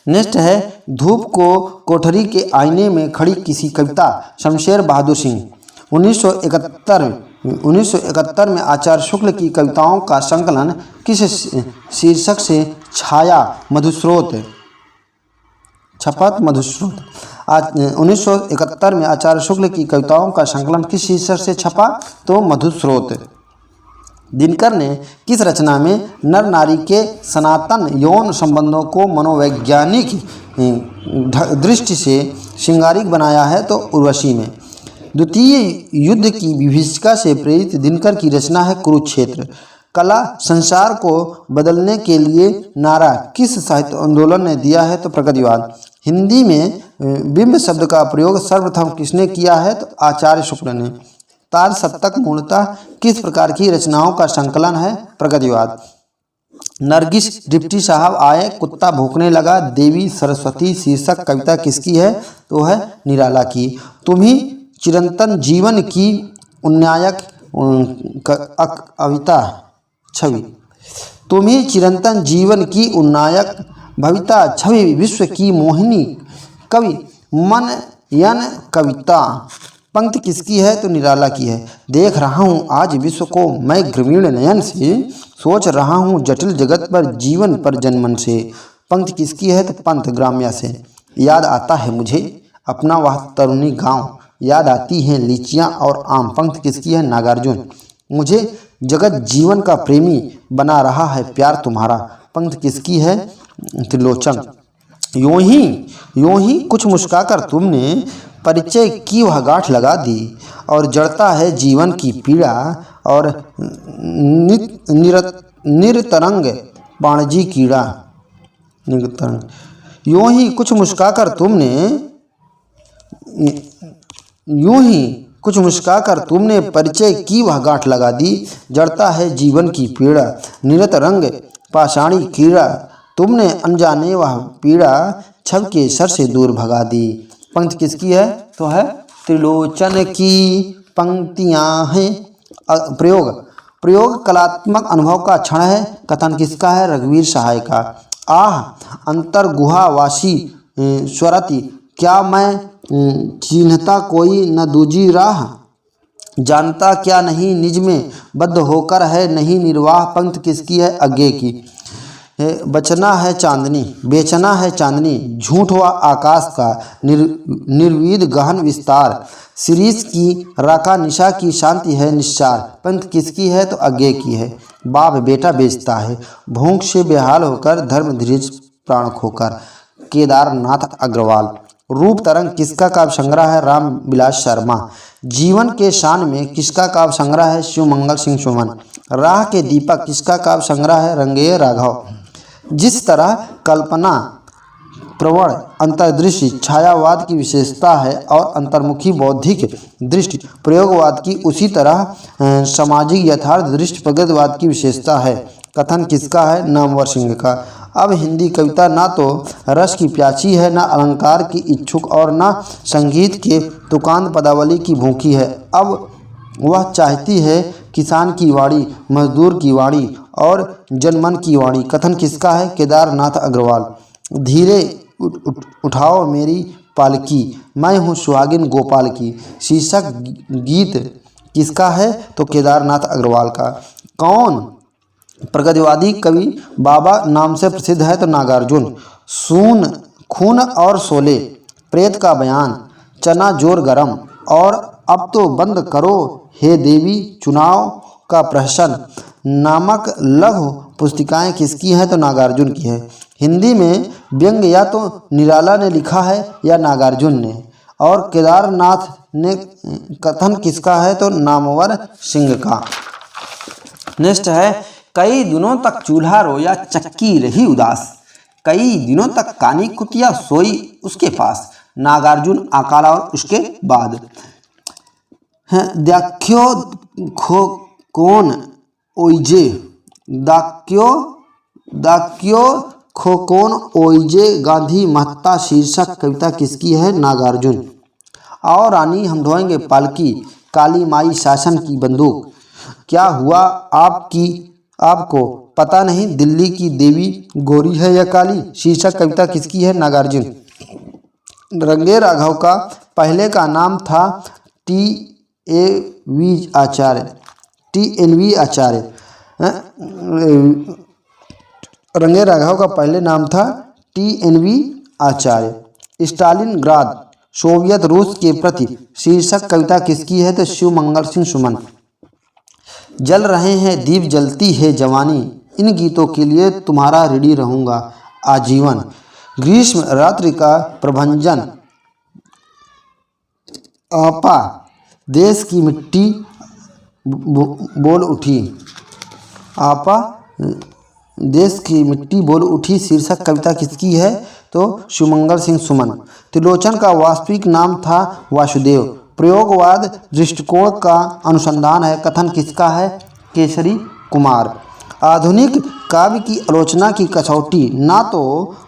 [SPEAKER 1] नेक्स्ट है धूप को कोठरी के आईने में खड़ी किसी कविता? शमशेर बहादुर सिंह। 1971 में आचार्य शुक्ल की कविताओं का संकलन किस शीर्षक से छाया? मधुस्रोत। छपत मधुस्रोत। 1971 में आचार्य शुक्ल की कविताओं का संकलन किस शीर्षक से छपा? तो मधुस्रोत। दिनकर ने किस रचना में नर नारी के सनातन यौन संबंधों को मनोवैज्ञानिक दृष्टि से श्रृंगारिक बनाया है? तो उर्वशी में। द्वितीय युद्ध की विभीषिका से प्रेरित दिनकर की रचना है कुरुक्षेत्र। कला संसार को बदलने के लिए नारा किस साहित्य आंदोलन ने दिया है? तो प्रगतिवाद। हिंदी में बिंब शब्द का प्रयोग सर्वप्रथम किसने किया है? तो आचार्य शुक्ल ने। तार सप्तक मूलतः किस प्रकार की रचनाओं का संकलन है? प्रगतिवाद। नरगिस डिप्टी साहब आए, कुत्ता भौंकने लगा, देवी सरस्वती शीर्षक कविता किसकी है? तो है निराला की। तुम्ही चिरंतन जीवन की उन्नायक कविता छवि। तुम्ही चिरंतन जीवन की उन्नायक भविता छवि विश्व की मोहिनी कवि मन यन कविता। पंक्ति किसकी है? तो निराला की है। देख रहा हूँ आज विश्व को मैं ग्रामीण नयन से, सोच रहा हूँ जटिल जगत पर जीवन पर जनमन से। पंक्ति किसकी है? तो पंत ग्राम्या से। याद आता है मुझे अपना वह तरुणी गांव, याद आती हैं लीचियाँ और आम। पंक्ति किसकी है? नागार्जुन। मुझे जगत जीवन का प्रेमी बना रहा है प्यार तुम्हारा। पंक्ति किसकी है? त्रिलोचन। यूं ही कुछ मुस्काकर तुमने परिचय की वह गांठ लगा दी, और जड़ता है जीवन की पीड़ा और निरतरंग बाणजी कीड़ा। यूं ही कुछ मुस्काकर तुमने परिचय की वह गांठ लगा दी, जड़ता है जीवन की पीड़ा निरत रंग पाषाणी कीड़ा। तुमने अनजाने वह पीड़ा छब के सर से दूर भगा दी। पंक्ति किसकी है? तो है त्रिलोचन की। पंक्तियां हैं। प्रयोग कलात्मक अनुभव का क्षण है। कथन किसका है? रघुवीर सहाय का। आह अंतर गुहावासी स्वरति, क्या मैं चिन्हता कोई न दूजी राह, जानता क्या नहीं निज में बद्ध होकर है नहीं निर्वाह। पंक्ति किसकी है? अज्ञे की। बेचना है चांदनी, झूठ हुआ आकाश का निर्विद गहन विस्तार। शिरीष की राका निशा की शांति है निस्सार। पंक्ति किसकी है? तो अज्ञे की है। बाप बेटा बेचता है, भूख से बेहाल होकर धर्म धीरज प्राण खोकर। केदारनाथ अग्रवाल। रूप तरंग किसका काव्य संग्रह है? राम विलास शर्मा। जीवन के शान में किसका काव्य संग्रह है? शिवमंगल सिंह सुमन। राह के दीपक किसका काव्य संग्रह है? रंगेय राघव। जिस तरह कल्पना प्रवण अंतर्दृष्टि छायावाद की विशेषता है और अंतर्मुखी बौद्धिक दृष्टि प्रयोगवाद की, उसी तरह सामाजिक यथार्थ दृष्टि प्रगतिवाद की विशेषता है। कथन किसका है? नामवर सिंह का। अब हिंदी कविता ना तो रस की प्यासी है, ना अलंकार की इच्छुक और ना संगीत के तुकांत पदावली की भूखी है। अब वह चाहती है किसान की वाणी, मजदूर की वाणी और जनमन की वाणी। कथन किसका है? केदारनाथ अग्रवाल। धीरे उठाओ मेरी पालकी, मैं हूँ सुहागिन गोपाल की, शीर्षक गीत किसका है? तो केदारनाथ अग्रवाल का। कौन प्रगतिवादी कवि बाबा नाम से प्रसिद्ध है? तो नागार्जुन। सून खून और शोले, प्रेत का बयान, चना जोर गरम और अब तो बंद करो हे देवी, चुनाव का प्रहसन नामक लघु पुस्तिकाएं किसकी हैं? तो नागार्जुन की है। हिंदी में व्यंग या तो निराला ने लिखा है या नागार्जुन ने। और केदारनाथ ने कथन किसका है? तो नामवर सिंह का। नेक्स्ट है, कई दिनों तक चूल्हा रोया चक्की रही उदास, कई दिनों तक कानी कुतिया सोई उसके पास। नागार्जुन अकाला और उसके बाद। दाक्यो खो कौन ओइजे, दाक्यो खो कौन ओइजे गांधी महत्ता शीर्षक कविता किसकी है? नागार्जुन। और रानी हम ढोएंगे पालकी, काली माई शासन की बंदूक, क्या हुआ आपको पता नहीं, दिल्ली की देवी गोरी है या काली, शीर्षक कविता किसकी है? नागार्जुन। रंगे राघव का पहले का नाम था TAV आचार्य, TNV आचार्य। रंगे राघव का पहले नाम था TNV आचार्य। स्टालिनग्राद सोवियत रूस के प्रति, शीर्षक कविता किसकी है? तो शिवमंगल सिंह सुमन। जल रहे हैं दीप जलती है जवानी, इन गीतों के लिए तुम्हारा ऋणी रहूँगा आजीवन। ग्रीष्म रात्रि का प्रभंजन, आपा देश की मिट्टी बोल उठी, आपा देश की मिट्टी बोल उठी, शीर्षक कविता किसकी है? तो शिवमंगल सिंह सुमन। त्रिलोचन का वास्तविक नाम था वासुदेव। प्रयोगवाद दृष्टिकोण का अनुसंधान है। कथन किसका है? केसरी कुमार। आधुनिक काव्य की आलोचना की कसौटी ना तो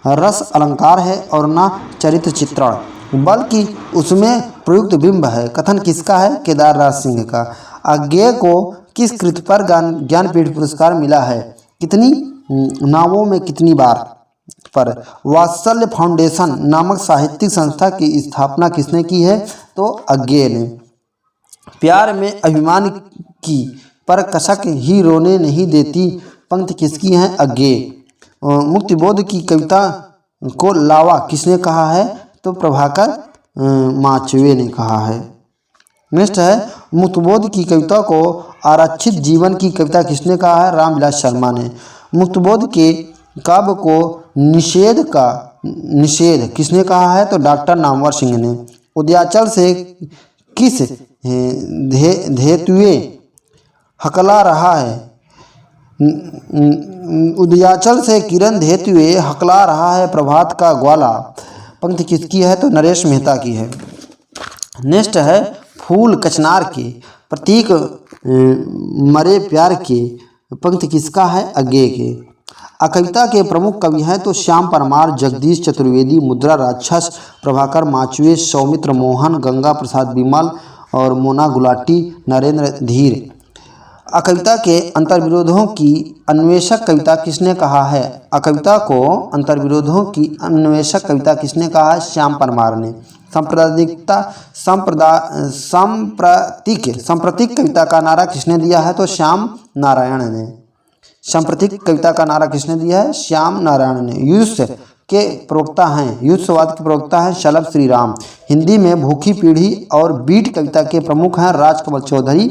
[SPEAKER 1] रस अलंकार है और ना चरित्र चित्रण, बल्कि उसमें प्रयुक्त बिंब है। कथन किसका है? केदारनाथ सिंह का। अज्ञेय को किस कृति पर ज्ञानपीठ पुरस्कार मिला है? कितनी नावों में कितनी बार पर। वात्सल्य फाउंडेशन नामक साहित्यिक संस्था की स्थापना किसने की है? तो अज्ञेय ने। प्यार में अभिमान की पर कसक ही रोने नहीं देती, पंक्ति किसकी है? अज्ञेय। मुक्तिबोध की कविता को लावा किसने कहा है? तो प्रभाकर माचवे ने कहा है। नेक्स्ट है, मुक्तबोध की कविता को आरक्षित जीवन की कविता किसने कहा है? रामविलास शर्मा ने। मुक्तबोध के काव्य को निषेध किसने कहा है? तो डॉक्टर नामवर सिंह ने। उदयाचल से किस धेतुए हकला रहा है? उदयाचल से किरण धेतुए हकला रहा है प्रभात का ग्वाला, पंक्ति किसकी है? तो नरेश मेहता की है। नेक्स्ट है, फूल कचनार के प्रतीक मरे प्यार के, पंक्ति किसका है? अज्ञेय के। कविता के प्रमुख कवि हैं तो श्याम परमार, जगदीश चतुर्वेदी, मुद्रा राक्षस, प्रभाकर माचवे, सौमित्र मोहन, गंगा प्रसाद बिमल और मोना गुलाटी, नरेंद्र धीर। कविता के अंतर्विरोधों की अन्वेषक कविता किसने कहा है? कविता को अंतर्विरोधों की अन्वेषक कविता किसने कहा है? श्याम परमार ने। सांप्रतिक कविता का नारा किसने दिया है? तो श्याम नारायण ने। सांप्रतिक कविता का नारा किसने दिया है? श्याम नारायण ने। युद्ध के प्रवक्ता हैं, युद्धवाद के प्रवक्ता हैं शलभ श्रीराम। हिंदी में भूखी पीढ़ी और बीट कविता के प्रमुख हैं राजकमल चौधरी,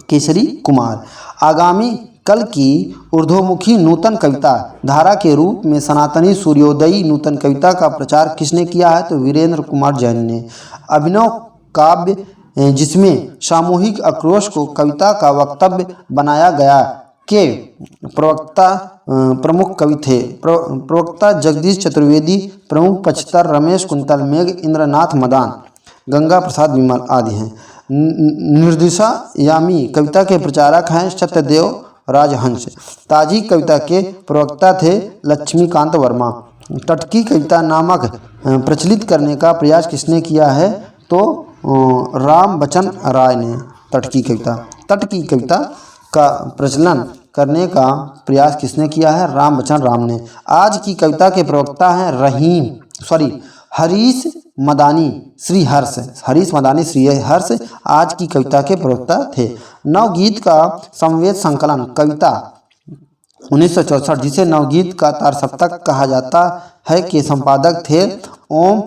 [SPEAKER 1] केसरी कुमार। आगामी कल की ऊर्ध्वमुखी नूतन कविता धारा के रूप में सनातनी सूर्योदयी नूतन कविता का प्रचार किसने किया है? तो वीरेंद्र कुमार जैन ने। अभिनव काव्य जिसमें सामूहिक आक्रोश को कविता का वक्तव्य बनाया गया के प्रमुख कवि थे। प्रवक्ता जगदीश चतुर्वेदी, प्रमुख पचहत्तर रमेश कुंतल, मेघ इंद्रनाथ मदान, गंगा प्रसाद विमल आदि हैं। निर्दिशा यामी कविता के प्रचारक हैं सत्यदेव राजहंस। ताजी कविता के प्रवक्ता थे लक्ष्मीकांत वर्मा। टटकी कविता नामक प्रचलित करने का प्रयास किसने किया है? तो राम बच्चन राय ने। टटकी कविता का प्रचलन करने का प्रयास किसने किया है? राम बच्चन राम ने। आज की कविता के प्रवक्ता हैं हरीश मदानी श्रीहर्ष आज की कविता के प्रवक्ता थे। नवगीत का संवेद संकलन कविता 1964 जिसे नवगीत का तार सप्तक कहा जाता है के संपादक थे ओम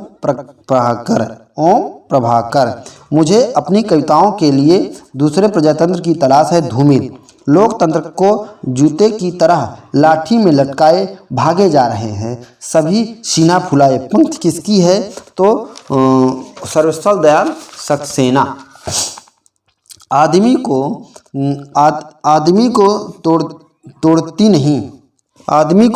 [SPEAKER 1] प्रभाकर। मुझे अपनी कविताओं के लिए दूसरे प्रजातंत्र की तलाश है धूमिल। लोकतंत्र को जूते की तरह लाठी में लटकाए भागे जा रहे हैं, सभी सीना फुलाए। पंक्ति किसकी है? तो सर्वस्थल दयाल सक्सेना। आदमी को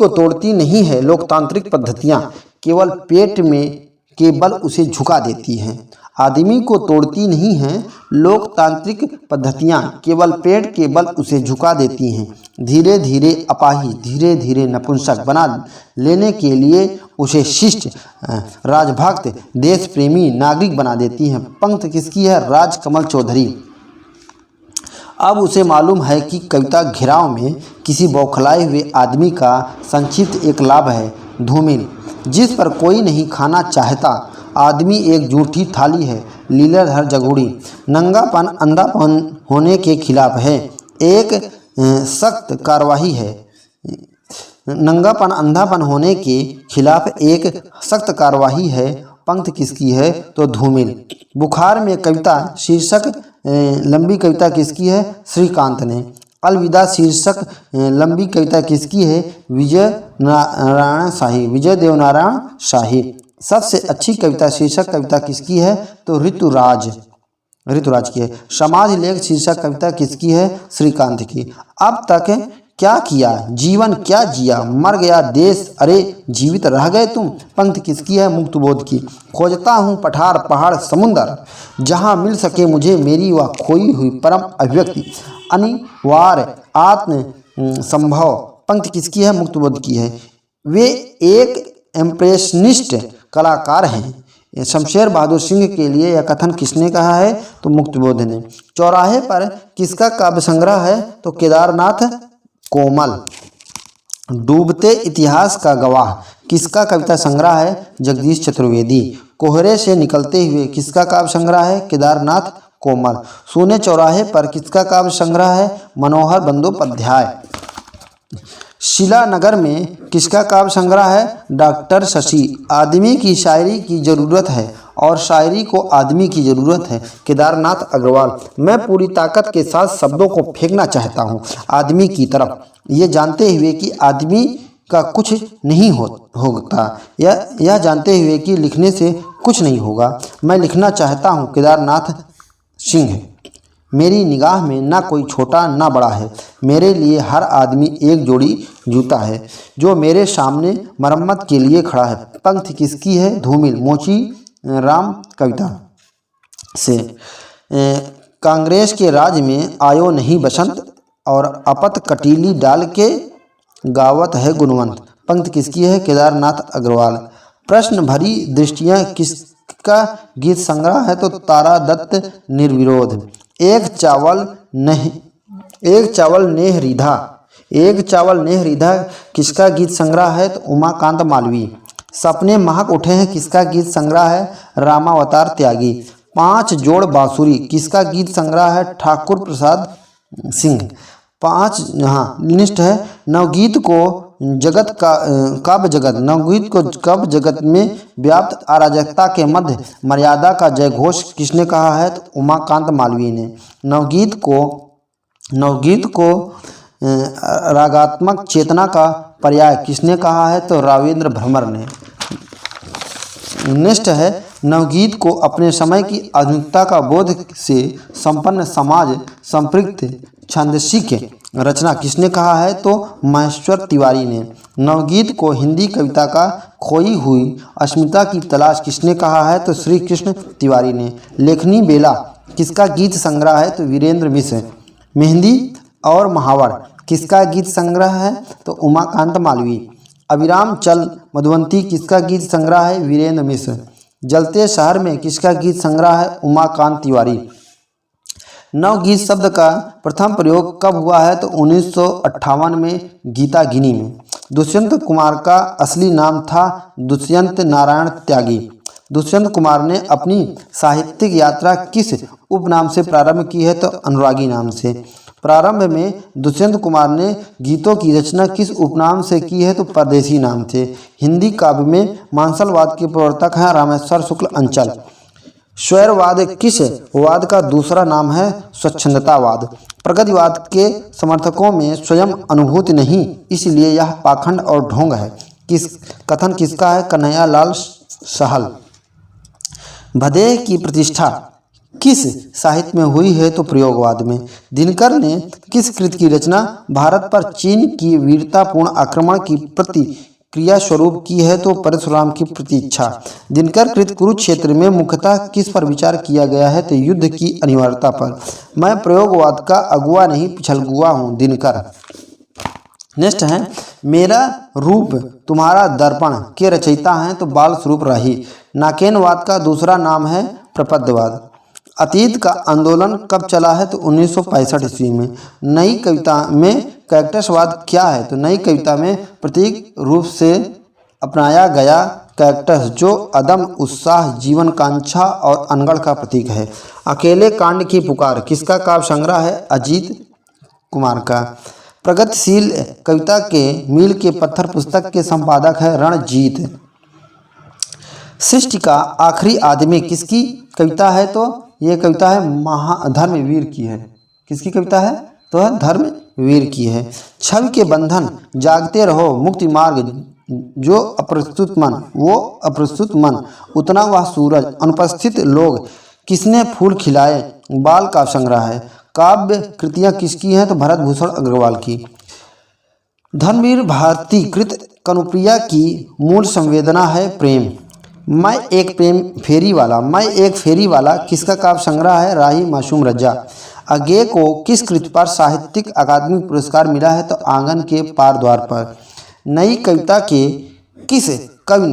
[SPEAKER 1] तोड़ती नहीं है लोकतांत्रिक पद्धतियाँ, केवल पेट में के बल उसे झुका देती हैं। आदमी को तोड़ती नहीं है लोकतांत्रिक पद्धतियाँ, केवल पेट के बल उसे झुका देती हैं। धीरे धीरे अपाहिज, धीरे धीरे नपुंसक बना लेने के लिए उसे शिष्ट, राजभक्त, देश प्रेमी नागरिक बना देती हैं। पंक्ति किसकी है? राजकमल चौधरी। अब उसे मालूम है कि कविता घेराव में किसी बौखलाए हुए आदमी का संक्षिप्त एक लाभ है धूमिल, जिस पर कोई नहीं खाना चाहता। आदमी एक जूठी थाली है लीलाधर जगोड़ी। नंगापन अंधापन होने के खिलाफ है, एक सख्त कार्रवाई है। नंगापन अंधापन होने के खिलाफ एक सख्त कार्रवाई है। पंक्ति किसकी है? तो धूमिल। बुखार में कविता शीर्षक लंबी कविता किसकी है? श्रीकांत ने। अलविदा शीर्षक लंबी कविता किसकी है? विजय देव नारायण शाही। सबसे अच्छी कविता शीर्षक कविता किसकी है? तो ऋतुराज की है। समाज लेख शीर्षक कविता किसकी है? श्रीकांत की। अब तक क्या किया, जीवन क्या जिया, मर गया देश, अरे जीवित रह गए तुम। पंक्ति किसकी है? मुक्तबोध की। खोजता हूँ पठार पहाड़ समुंदर, जहाँ मिल सके मुझे मेरी वह खोई हुई परम अभिव्यक्ति, अनिवार्य आत्म संभव। पंक्ति किसकी है? मुक्तबोध की है। वे एक इम्प्रेशनिस्ट कलाकार हैं। शमशेर बहादुर सिंह के लिए यह कथन किसने कहा है? तो मुक्तबोध ने। चौराहे पर किसका काव्य संग्रह है? तो केदारनाथ कोमल। डूबते इतिहास का गवाह किसका कविता संग्रह है? जगदीश चतुर्वेदी। कोहरे से निकलते हुए किसका काव्य संग्रह है? केदारनाथ कोमल। सूने चौराहे पर किसका काव्य संग्रह है? मनोहर बंदोपाध्याय। शिलानगर में किसका काव्य संग्रह है? डॉक्टर शशि। आदमी की शायरी की ज़रूरत है और शायरी को आदमी की ज़रूरत है, केदारनाथ अग्रवाल। मैं पूरी ताकत के साथ शब्दों को फेंकना चाहता हूँ आदमी की तरफ, ये जानते हुए कि आदमी का कुछ नहीं होता, यह जानते हुए कि लिखने से कुछ नहीं होगा। मैं लिखना चाहता हूँ, केदारनाथ सिंह। मेरी निगाह में ना कोई छोटा ना बड़ा है, मेरे लिए हर आदमी एक जोड़ी जूता है जो मेरे सामने मरम्मत के लिए खड़ा है। पंक्ति किसकी है? धूमिल। मोची राम कविता से। कांग्रेस के राज में आयो नहीं बसंत, और अपत कटीली डाल के गावत है गुणवंत। पंक्ति किसकी है? केदारनाथ अग्रवाल। प्रश्न भरी दृष्टियाँ किसका गीत संग्रह है? तो तारा दत्त निर्विरोध। एक चावल नेह रिधा किसका गीत संग्रह है? तो उमाकांत मालवीय। सपने महक उठे हैं किसका गीत संग्रह है? रामावतार त्यागी। पांच जोड़ बांसुरी किसका गीत संग्रह है? ठाकुर प्रसाद सिंह। लिस्ट है। नवगीत को काव्य जगत में व्याप्त अराजकता के मध्य मर्यादा का जयघोष किसने कहा है? तो उमाकांत मालवीय ने। नवगीत को रागात्मक चेतना का पर्याय किसने कहा है? तो रावेंद्र भ्रमर ने। नेक्स्ट है, नवगीत को अपने समय की आधुनिकता का बोध से संपन्न समाज संपृक्त छांदसिक रचना किसने कहा है? तो महेश्वर तिवारी ने। नवगीत को हिंदी कविता का खोई हुई अस्मिता की तलाश किसने कहा है? तो श्री कृष्ण तिवारी ने। लेखनी बेला किसका गीत संग्रह है? तो वीरेंद्र मिश्र। मेहंदी और महावर किसका गीत संग्रह है? तो उमाकांत मालवीय। अविराम चल मधुवंती किसका गीत संग्रह है? वीरेंद्र मिश्र। जलते शहर में किसका गीत संग्रह है? उमाकांत तिवारी। नवगीत शब्द का प्रथम प्रयोग कब हुआ है? तो 1958 में गीतागिनी में। दुष्यंत कुमार का असली नाम था दुष्यंत नारायण त्यागी। दुष्यंत कुमार ने अपनी साहित्यिक यात्रा किस उपनाम से प्रारंभ की है? तो अनुरागी नाम से। प्रारंभ में दुष्यंत कुमार ने गीतों की रचना किस उपनाम से की है? तो परदेसी नाम से। हिंदी काव्य में मानसलवाद के प्रवर्तक हैं रामेश्वर शुक्ल अंचल। स्वैरवाद किस वाद का दूसरा नाम है? स्वच्छंदतावाद। प्रगतिवाद के समर्थकों में स्वयं अनुभूति नहीं, इसलिए यह पाखंड और ढोंग है। कथन किसका है? कन्हैया लाल सहल। भदेह की प्रतिष्ठा किस साहित्य में हुई है? तो प्रयोगवाद में। दिनकर ने किस कृति की रचना भारत पर चीन की वीरतापूर्ण आक्रमण की प्रतिक्रिया स्वरूप की है? तो परशुराम की प्रतीक्षा। दिनकर कृत कुरुक्षेत्र में मुख्यतः किस पर विचार किया गया है? तो युद्ध की अनिवार्यता पर। मैं प्रयोगवाद का अगुआ नहीं पिछलगुआ हूँ, दिनकर। नेक्स्ट है, मेरा रूप तुम्हारा दर्पण के रचयिता हैं? तो बाल स्वरूप राही। नाकेनवाद का दूसरा नाम है प्रपद्यवाद। अतीत का आंदोलन कब चला है? तो 1965 ईस्वी में। नई कविता में कैक्टसवाद क्या है? तो नई कविता में प्रतीक रूप से अपनाया गया कैक्टस जो अदम उत्साह, जीवन कांक्षा और अनगढ़ का प्रतीक है। अकेले कांड की पुकार किसका काव्य संग्रह है? अजीत कुमार का। प्रगतिशील कविता के मील के पत्थर पुस्तक के संपादक है रणजीत। सृष्टि का आखिरी आदमी किसकी कविता है? तो ये कविता है धर्मवीर की है। किसकी कविता है? तो है धर्मवीर की है। छवि के बंधन, जागते रहो, मुक्ति मार्ग, जो अप्रस्तुत मन वो अप्रस्तुत मन, उतना वह सूरज, अनुपस्थित लोग, किसने फूल खिलाए, बाल काव्य संग्रह है। काव्य कृतियाँ किसकी हैं? तो भरत भूषण अग्रवाल की। धर्मवीर भारती कृत कनुप्रिया की मूल संवेदना है प्रेम। मैं एक फेरी वाला किसका काव्य संग्रह है? राही मासूम रजा। अज्ञे को किस कृति पर साहित्यिक अकादमी पुरस्कार मिला है? तो आंगन के पार द्वार पर। नई कविता के किस कवि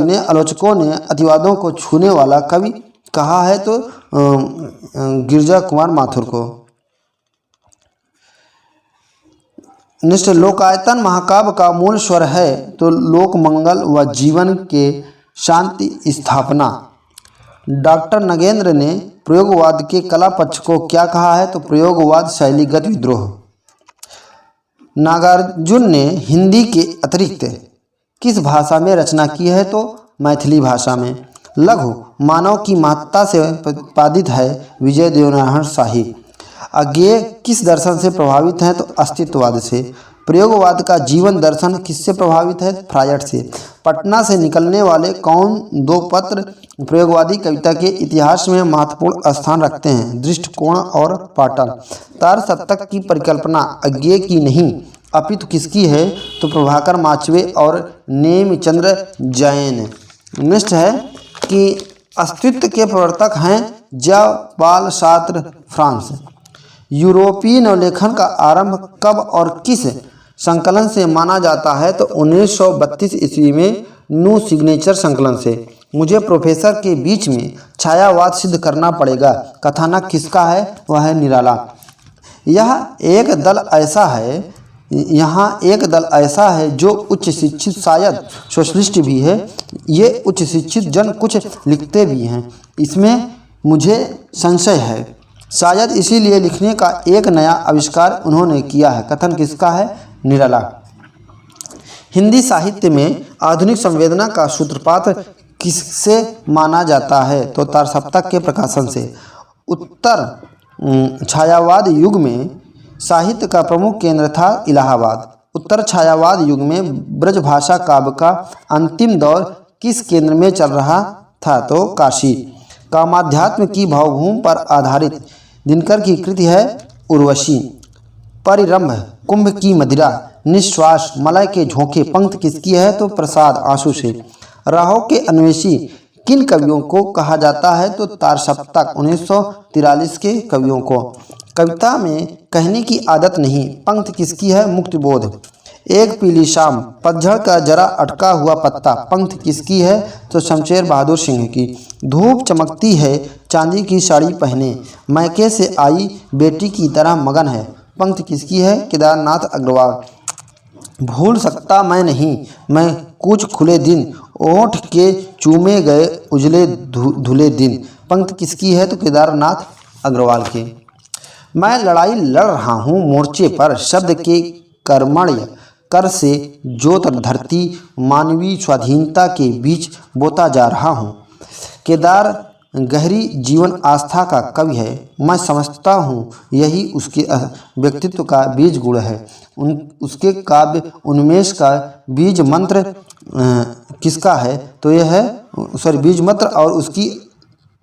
[SPEAKER 1] ने आलोचकों ने अतिवादों को छूने वाला कवि कहा है? तो गिरजा कुमार माथुर को। निष्ठ लोकायतन महाकाव्य का मूल स्वर है? तो लोक मंगल व जीवन के शांति स्थापना। डॉक्टर नगेंद्र ने प्रयोगवाद के कला पक्ष को क्या कहा है? तो प्रयोगवाद शैलीगत विद्रोह। नागार्जुन ने हिंदी के अतिरिक्त किस भाषा में रचना की है? तो मैथिली भाषा में। लघु मानव की महत्ता से प्रतिपादित है विजय देवनारायण शाही। अज्ञेय किस दर्शन से प्रभावित हैं? तो अस्तित्ववाद से। प्रयोगवाद का जीवन दर्शन किससे प्रभावित है? फ्रायड से। पटना से निकलने वाले कौन दो पत्र प्रयोगवादी कविता के इतिहास में महत्वपूर्ण स्थान रखते हैं? दृष्टिकोण और पाटल। तार सप्तक की परिकल्पना अज्ञेय की नहीं अपितु किसकी है? तो प्रभाकर माचवे और नेमिचंद्र जैन। नेक्स्ट है कि अस्तित्व के प्रवर्तक हैं जॉन सार्त्र, फ्रांस। यूरोपीय नवलेखन का आरंभ कब और किस संकलन से माना जाता है? तो 1932 ईस्वी में न्यू सिग्नेचर संकलन से। मुझे प्रोफेसर के बीच में छायावाद सिद्ध करना पड़ेगा कथानक किसका है? वह है निराला। यहाँ एक दल ऐसा है जो उच्च शिक्षित, शायद सोशलिस्ट भी है। ये उच्च शिक्षित जन कुछ लिखते भी हैं, इसमें मुझे संशय है। शायद इसीलिए लिखने का एक नया आविष्कार उन्होंने किया है। कथन किसका है? निराला। हिंदी साहित्य में आधुनिक संवेदना का सूत्रपात किससे माना जाता है? तो तारसप्तक के प्रकाशन से। उत्तर छायावाद युग में साहित्य का प्रमुख केंद्र था इलाहाबाद। उत्तर छायावाद युग में ब्रजभाषा काव्य का अंतिम दौर किस केंद्र में चल रहा था? तो काशी। कामाध्यात्म की भावभूमि पर आधारित दिनकर की कृति है उर्वशी। परिरंभ कुंभ की मदिरा, निश्वास मलय के झोंके पंक्ति किसकी है? तो प्रसाद आंसू से। राहों के अन्वेषी किन कवियों को कहा जाता है? तो तारसप्तक 1943 के कवियों को। कविता में कहने की आदत नहीं पंक्ति किसकी है? मुक्तिबोध। एक पीली शाम, पतझड़ का जरा अटका हुआ पत्ता पंक्ति किसकी है? तो शमशेर बहादुर सिंह की। धूप चमकती है चांदी की साड़ी पहने, मैके से आई बेटी की तरह मगन है पंक्ति किसकी है? केदारनाथ अग्रवाल। भूल सकता मैं नहीं मैं कुछ खुले दिन, ओठ के चूमे गए उजले धुले दिन पंक्ति किसकी है? तो केदारनाथ अग्रवाल के। मैं लड़ाई लड़ रहा हूँ मोर्चे पर, शब्द के कर्मण्य कर से जोत धरती, मानवीय स्वाधीनता के बीच बोता जा रहा हूँ। केदार गहरी जीवन आस्था का कवि है। मैं समझता हूँ यही उसके व्यक्तित्व का बीज गुण है। उसके काव्य उन्मेष का बीज मंत्र किसका है? तो यह है बीज मंत्र और उसकी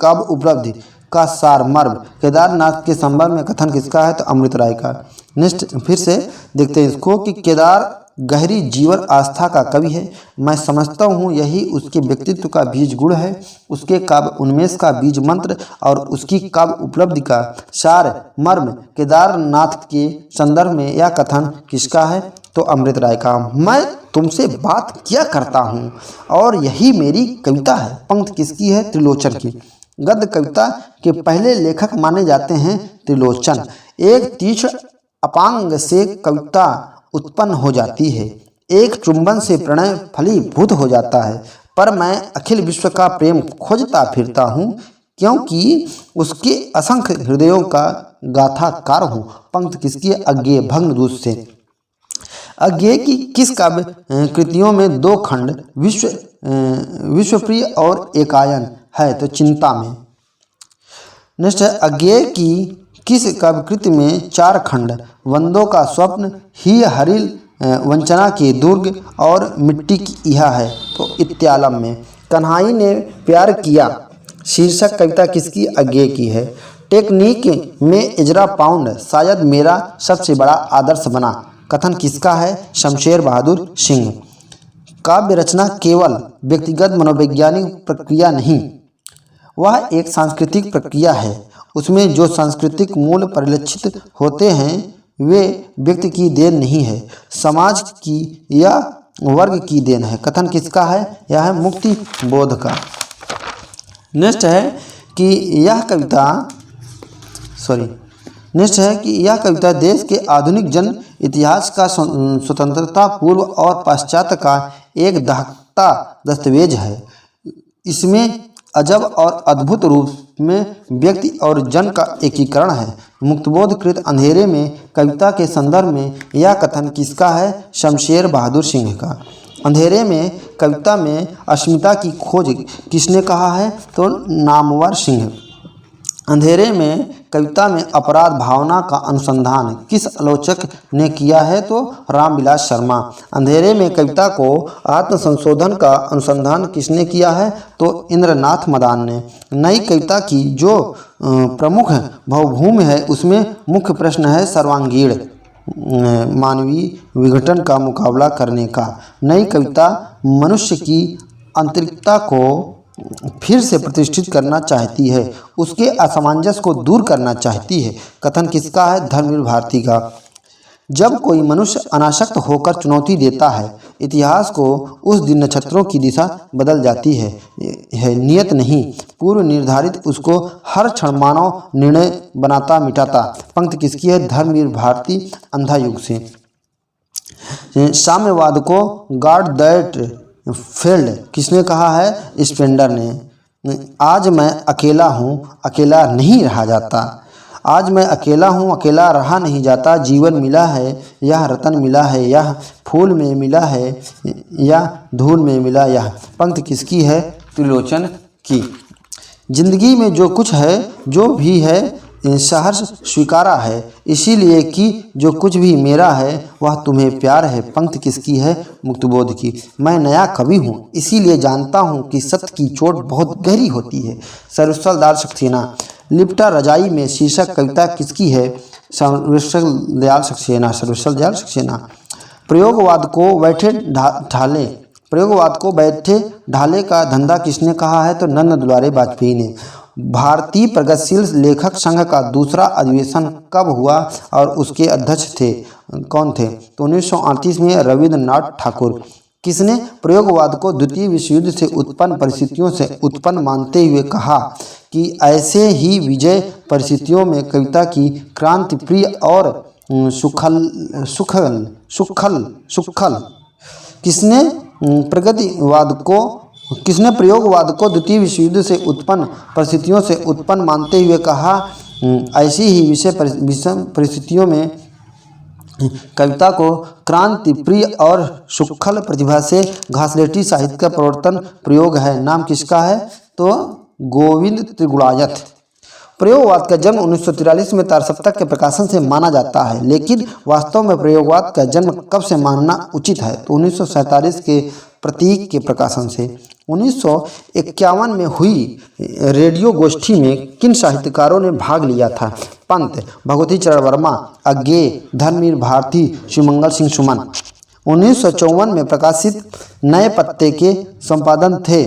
[SPEAKER 1] काव्य उपलब्धि का सार मर्म। केदारनाथ के संबंध में कथन किसका है? तो अमृत राय का। नेक्स्ट फिर से देखते हैं इसको कि केदार गहरी जीवन आस्था का कवि है। मैं समझता हूँ यही उसके व्यक्तित्व का बीज गुण है। उसके काव्य उन्मेष का बीज मंत्र और उसकी काव्य उपलब्धि का सार मर्म। केदारनाथ के संदर्भ में यह कथन किसका है? तो अमृत राय का। मैं तुमसे बात किया करता हूँ और यही मेरी कविता है पंक्ति किसकी है? त्रिलोचन की। गद्य कविता के पहले लेखक माने जाते हैं त्रिलोचन। एक तीक्ष्ण अपांग से कविता उत्पन्न हो जाती है, एक चुंबन से प्रणय फलीभूत हो जाता है। पर मैं अखिल विश्व का प्रेम खोजता फिरता हूँ, क्योंकि उसके असंख्य हृदयों का गाथाकार हूँ पंक्ति किसकी है? अज्ञेय भग्नदूत से। अज्ञेय की किस काव्य कृतियों में दो खंड विश्वप्रिय और एकायन है? तो चिंता में। नेक्स्ट है अज्ञेय की किस काव्यकृति में चार खंड वंदों का स्वप्न, ही हरिल वंचना के दुर्ग और मिट्टी की इहा है? तो इत्यालम में। कन्हई ने प्यार किया शीर्षक कविता किसकी? अज्ञेय की है। टेक्निक में इजरा पाउंड शायद मेरा सबसे बड़ा आदर्श बना कथन किसका है? शमशेर बहादुर सिंह। काव्य रचना केवल व्यक्तिगत मनोवैज्ञानिक प्रक्रिया नहीं, वह एक सांस्कृतिक प्रक्रिया है। उसमें जो सांस्कृतिक मूल परिलक्षित होते हैं वे व्यक्ति की देन नहीं है, समाज की या वर्ग की देन है। कथन किसका है? यह है मुक्ति बोध का। नेक्स्ट है कि यह कविता देश के आधुनिक जन इतिहास का स्वतंत्रता पूर्व और पश्चात का एक दहकता दस्तावेज है। इसमें अजब और अद्भुत रूप में व्यक्ति और जन का एकीकरण है। मुक्तबोध कृत अंधेरे में कविता के संदर्भ में यह कथन किसका है? शमशेर बहादुर सिंह का। अंधेरे में कविता में अस्मिता की खोज किसने कहा है? तो नामवर सिंह। अंधेरे में कविता में अपराध भावना का अनुसंधान किस आलोचक ने किया है? तो रामविलास शर्मा। अंधेरे में कविता को आत्मसंशोधन का अनुसंधान किसने किया है? तो इंद्रनाथ मदान ने। नई कविता की जो प्रमुख भावभूमि है उसमें मुख्य प्रश्न है सर्वांगीण मानवीय विघटन का मुकाबला करने का। नई कविता मनुष्य की आंतरिकता को फिर से प्रतिष्ठित करना चाहती है, उसके असमंजस को दूर करना चाहती है। कथन किसका है? धर्मवीर भारती का। जब कोई मनुष्य अनासक्त होकर चुनौती देता है इतिहास को, उस दिन नक्षत्रों की दिशा बदल जाती है नियत नहीं पूर्व निर्धारित उसको हर क्षण मानव निर्णय बनाता मिटाता। पंक्ति किसकी है? धर्मवीर भारती अंधा युग से। साम्यवाद को गॉड दैट फेल्ड किसने कहा है? स्पेंडर ने। आज मैं अकेला हूँ, अकेला नहीं रहा जाता। आज मैं अकेला हूँ, अकेला रहा नहीं जाता। जीवन मिला है, यह रतन मिला है, यह फूल में मिला है, या धूल में मिला। यह पंक्ति किसकी है? त्रिलोचन की। जिंदगी में जो कुछ है, जो भी है, सहर्ष स्वीकारा है, इसीलिए कि जो कुछ भी मेरा है वह तुम्हें प्यार है। पंक्ति किसकी है? मुक्तबोध की। मैं नया कवि हूँ, इसीलिए जानता हूँ कि सत्य की चोट बहुत गहरी होती है। सर्वश्रेष्ठ दयाल सक्सेना। लिपटा रजाई में शीर्षक कविता किसकी है? सर्वश्रेष्ठ दयाल सक्सेना। सर्वश्रेष्ठ दयाल सक्सेना। प्रयोगवाद को बैठे ढाले का धंधा किसने कहा है? तो नन्द दुलारे वाजपेयी ने। भारतीय प्रगतिशील लेखक संघ का दूसरा अधिवेशन कब हुआ और उसके अध्यक्ष कौन थे? तो 1938 में रविंद्रनाथ ठाकुर। किसने प्रयोगवाद को द्वितीय विश्व युद्ध से उत्पन्न परिस्थितियों से उत्पन्न मानते हुए कहा कि ऐसे ही विजय परिस्थितियों में कविता की क्रांति प्रिय और सुखल किसने प्रयोगवाद को द्वितीय विश्व युद्ध से उत्पन्न परिस्थितियों से उत्पन्न मानते हुए कहा ऐसी ही विषम परिस्थितियों में कविता को क्रांति प्रिय और सुखल प्रतिभा से घासलेटी साहित्य का प्रवर्तन प्रयोग है। नाम किसका है? तो गोविंद त्रिगुणायत। प्रयोगवाद का जन्म 1943 में तारसप्तक के प्रकाशन से माना जाता है, लेकिन वास्तव में प्रयोगवाद का जन्म कब से मानना उचित है? तो 1947 के प्रतीक के प्रकाशन से। 1951 में हुई रेडियो गोष्ठी में किन साहित्यकारों ने भाग लिया था? पंत, भगवती चरण वर्मा, अज्ञेय, धर्मवीर भारती, शिवमंगल सिंह सुमन। 1954 में प्रकाशित नए पत्ते के संपादक थे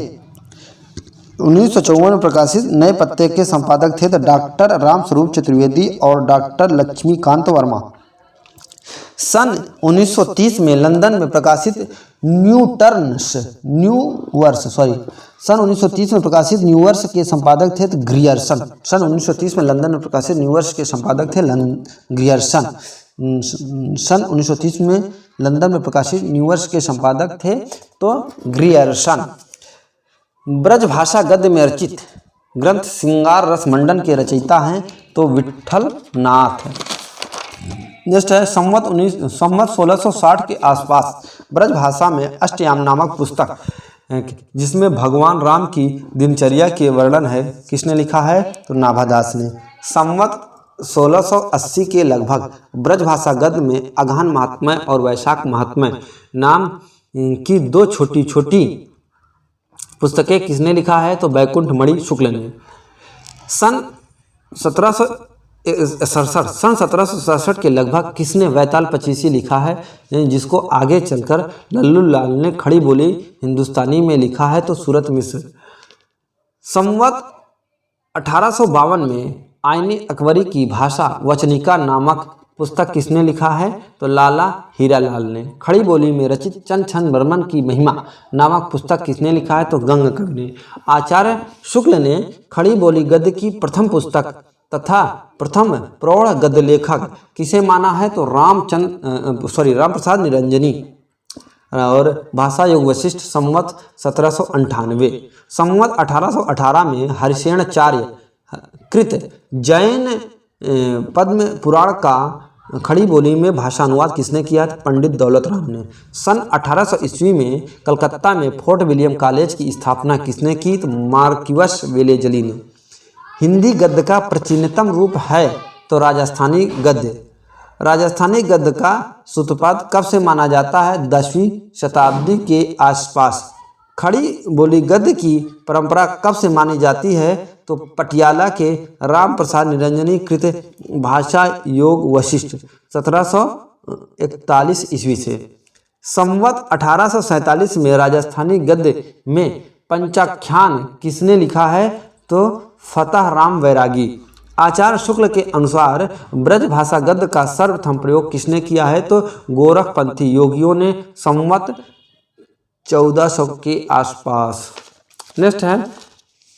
[SPEAKER 1] 1954 में प्रकाशित नए पत्ते के संपादक थे तो डॉक्टर रामस्वरूप चतुर्वेदी और डॉक्टर लक्ष्मीकांत वर्मा। सन 1930 में लंदन में प्रकाशित सन 1930 में प्रकाशित न्यू वर्ष के संपादक थे ग्रियर्सन। सन 1930 में लंदन में प्रकाशित न्यू वर्ष के संपादक थे ग्रियर्सन। सन 1930 में लंदन में प्रकाशित न्यू वर्ष के संपादक थे तो ग्रियर्सन। ब्रजभाषा गद्य में रचित ग्रंथ श्रृंगार रस मंडन के रचयिता हैं तो विठल नाथ। नेक्स्ट है संवत 1660 के आसपास ब्रजभाषा में अष्टयाम नामक पुस्तक जिसमें भगवान राम की दिनचर्या के वर्णन है, किसने लिखा है? तो नाभादास ने। संवत 1680 के लगभग ब्रजभाषा गद्य में अगहन महात्म्य और वैशाख महात्म्य नाम की दो छोटी छोटी पुस्तकें किसने लिखा है? तो बैकुंठ मणि शुक्ल ने। सन 1767 के लगभग किसने वैताल पचीसी लिखा है, जिसको आगे चलकर लल्लू लाल ने खड़ी बोली हिंदुस्तानी में लिखा है? तो सूरत मिश्र। संवत 1852 में आईने अकबरी की भाषा वचनिका नामक पुस्तक किसने लिखा है? तो लाला हीरालाल ने। खड़ी बोली में रचित चंद छंद बर्मन की महिमा नामक पुस्तक किसने लिखा है? तो गंग कवि ने। आचार्य शुक्ल ने खड़ी बोली गद्य की प्रथम पुस्तक तथा प्रथम प्रौढ़ गद्य लेखक किसे माना है? तो राम प्रसाद निरंजनी। और भाषा योग वशिष्ठ संवत 1798। संवत 1818 में हरिशेणाचार्य कृत जैन पद्म पुराण का खड़ी बोली में भाषानुवाद किसने किया था? पंडित दौलत राम ने। सन 1800 ईस्वी में कलकत्ता में फोर्ट विलियम कॉलेज की स्थापना किसने की? तो मार्किवस वेलेजली ने। हिंदी गद्य का प्राचीनतम रूप है तो राजस्थानी गद्य। राजस्थानी गद्य का सूत्रपात कब से माना जाता है? 10वीं शताब्दी के आसपास। खड़ी बोली गद्य की परंपरा कब से मानी जाती है? तो पटियाला के राम प्रसाद निरंजनी कृत भाषा योग वशिष्ठ 1741 ईस्वी से। संवत 1847 में राजस्थानी गद्य में पंचाख्यान किसने लिखा है? तो फतह राम वैरागी। आचार्य शुक्ल के अनुसार ब्रजभाषा गद्य का सर्वप्रथम प्रयोग किसने किया है? तो गोरखपंथी योगियों ने संवत 1400 के आसपास। नेक्स्ट है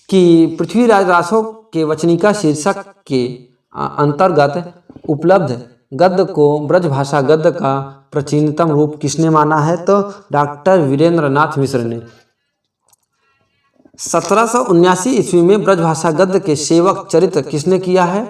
[SPEAKER 1] कि पृथ्वीराज रासो के वचनिका शीर्षक के अंतर्गत उपलब्ध गद्य को ब्रजभाषा गद्य का प्राचीनतम रूप किसने माना है? तो डॉक्टर वीरेंद्रनाथ मिश्र ने। 1779 ईस्वी में ब्रजभाषा गद्य के सेवक चरित्र किसने किया है?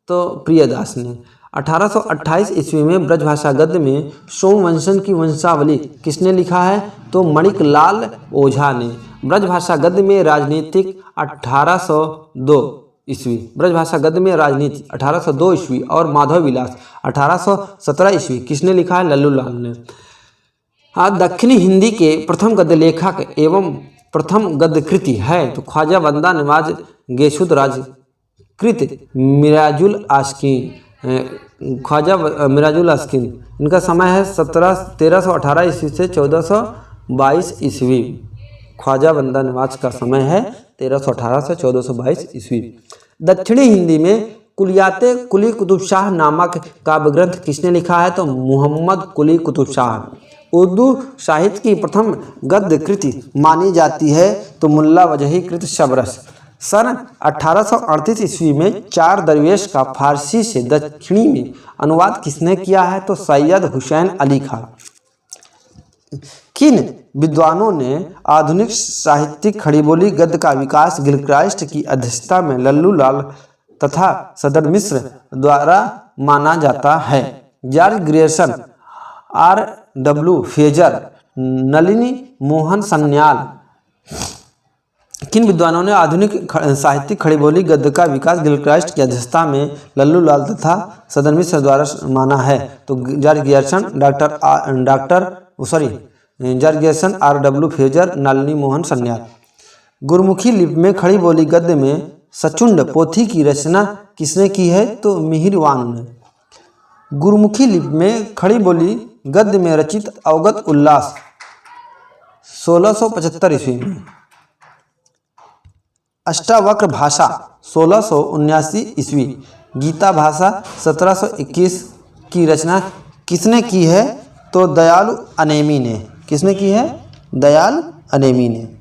[SPEAKER 1] तो प्रियदास ने।
[SPEAKER 2] 1828 ईस्वी में ब्रजभाषा गद्य में सोमवंशन की वंशावली किसने लिखा है? तो मणिक लाल ओझा ने। ब्रजभाषा गद्य में राजनीतिक 1802 ईस्वी, ब्रजभाषा गद्य में राजनीति 1802 ईस्वी और माधव विलास 1817 ईस्वी किसने लिखा है? लल्लू लाल ने। दक्षिणी हिंदी के प्रथम गद्य लेखक एवं प्रथम गद्य कृति है तो ख्वाजा बंदा नवाज गेशुदराज कृत मिराजुल आस्किन, ख्वाजा मिराजुल आस्किन। इनका समय है 1318 ईस्वी से 1422 ईस्वी। ख्वाजा बंदा नवाज का समय है 1318 से 1422 ईस्वी। दक्षिणी हिंदी में कुलियाते कुली कुतुब शाह नामक काव्य ग्रंथ किसने लिखा है? तो मोहम्मद कुली कुतुब शाह। उर्दू साहित्य की प्रथम गद्य कृति मानी जाती है तो मुल्ला वजही कृत शबरस। सन 1838 ईस्वी में चार दरवेश का फारसी से दक्षिणी में अनुवाद किसने किया है? तो सैयद हुसैन अली खां। किन विद्वानों ने आधुनिक साहित्यिक खड़ी बोली गद्य का विकास गिलक्राइस्ट की अध्यक्षता में लल्लू लाल तथा सदर मिश्र द्वारा माना जाता है? George Grierson, R.W. Phasor, Nalini Mohan Sanyal. किन विद्वानों ने आधुनिक साहित्यिक खड़ी बोली गद्य का विकास गिलक्राइस्ट की अध्यक्षता में लल्लू लाल तथा सदर मिश्र द्वारा माना है? तो George Grierson, George Grierson, R.W. Phasor, Nalini Mohan Sanyal. Gurmukhi लिपि में खड़ी बोली गद्य में सचुंड पोथी की रचना किसने की है? तो मिहिरवान ने। गुरमुखी लिपि में खड़ी बोली गद्य में रचित अवगत उल्लास 1675 ईस्वी में। अष्टावक्र भाषा 1679 ईस्वी। गीता भाषा 1721 की रचना किसने की है? तो दयाल अनेमी ने। किसने की है? दयाल अनेमी ने।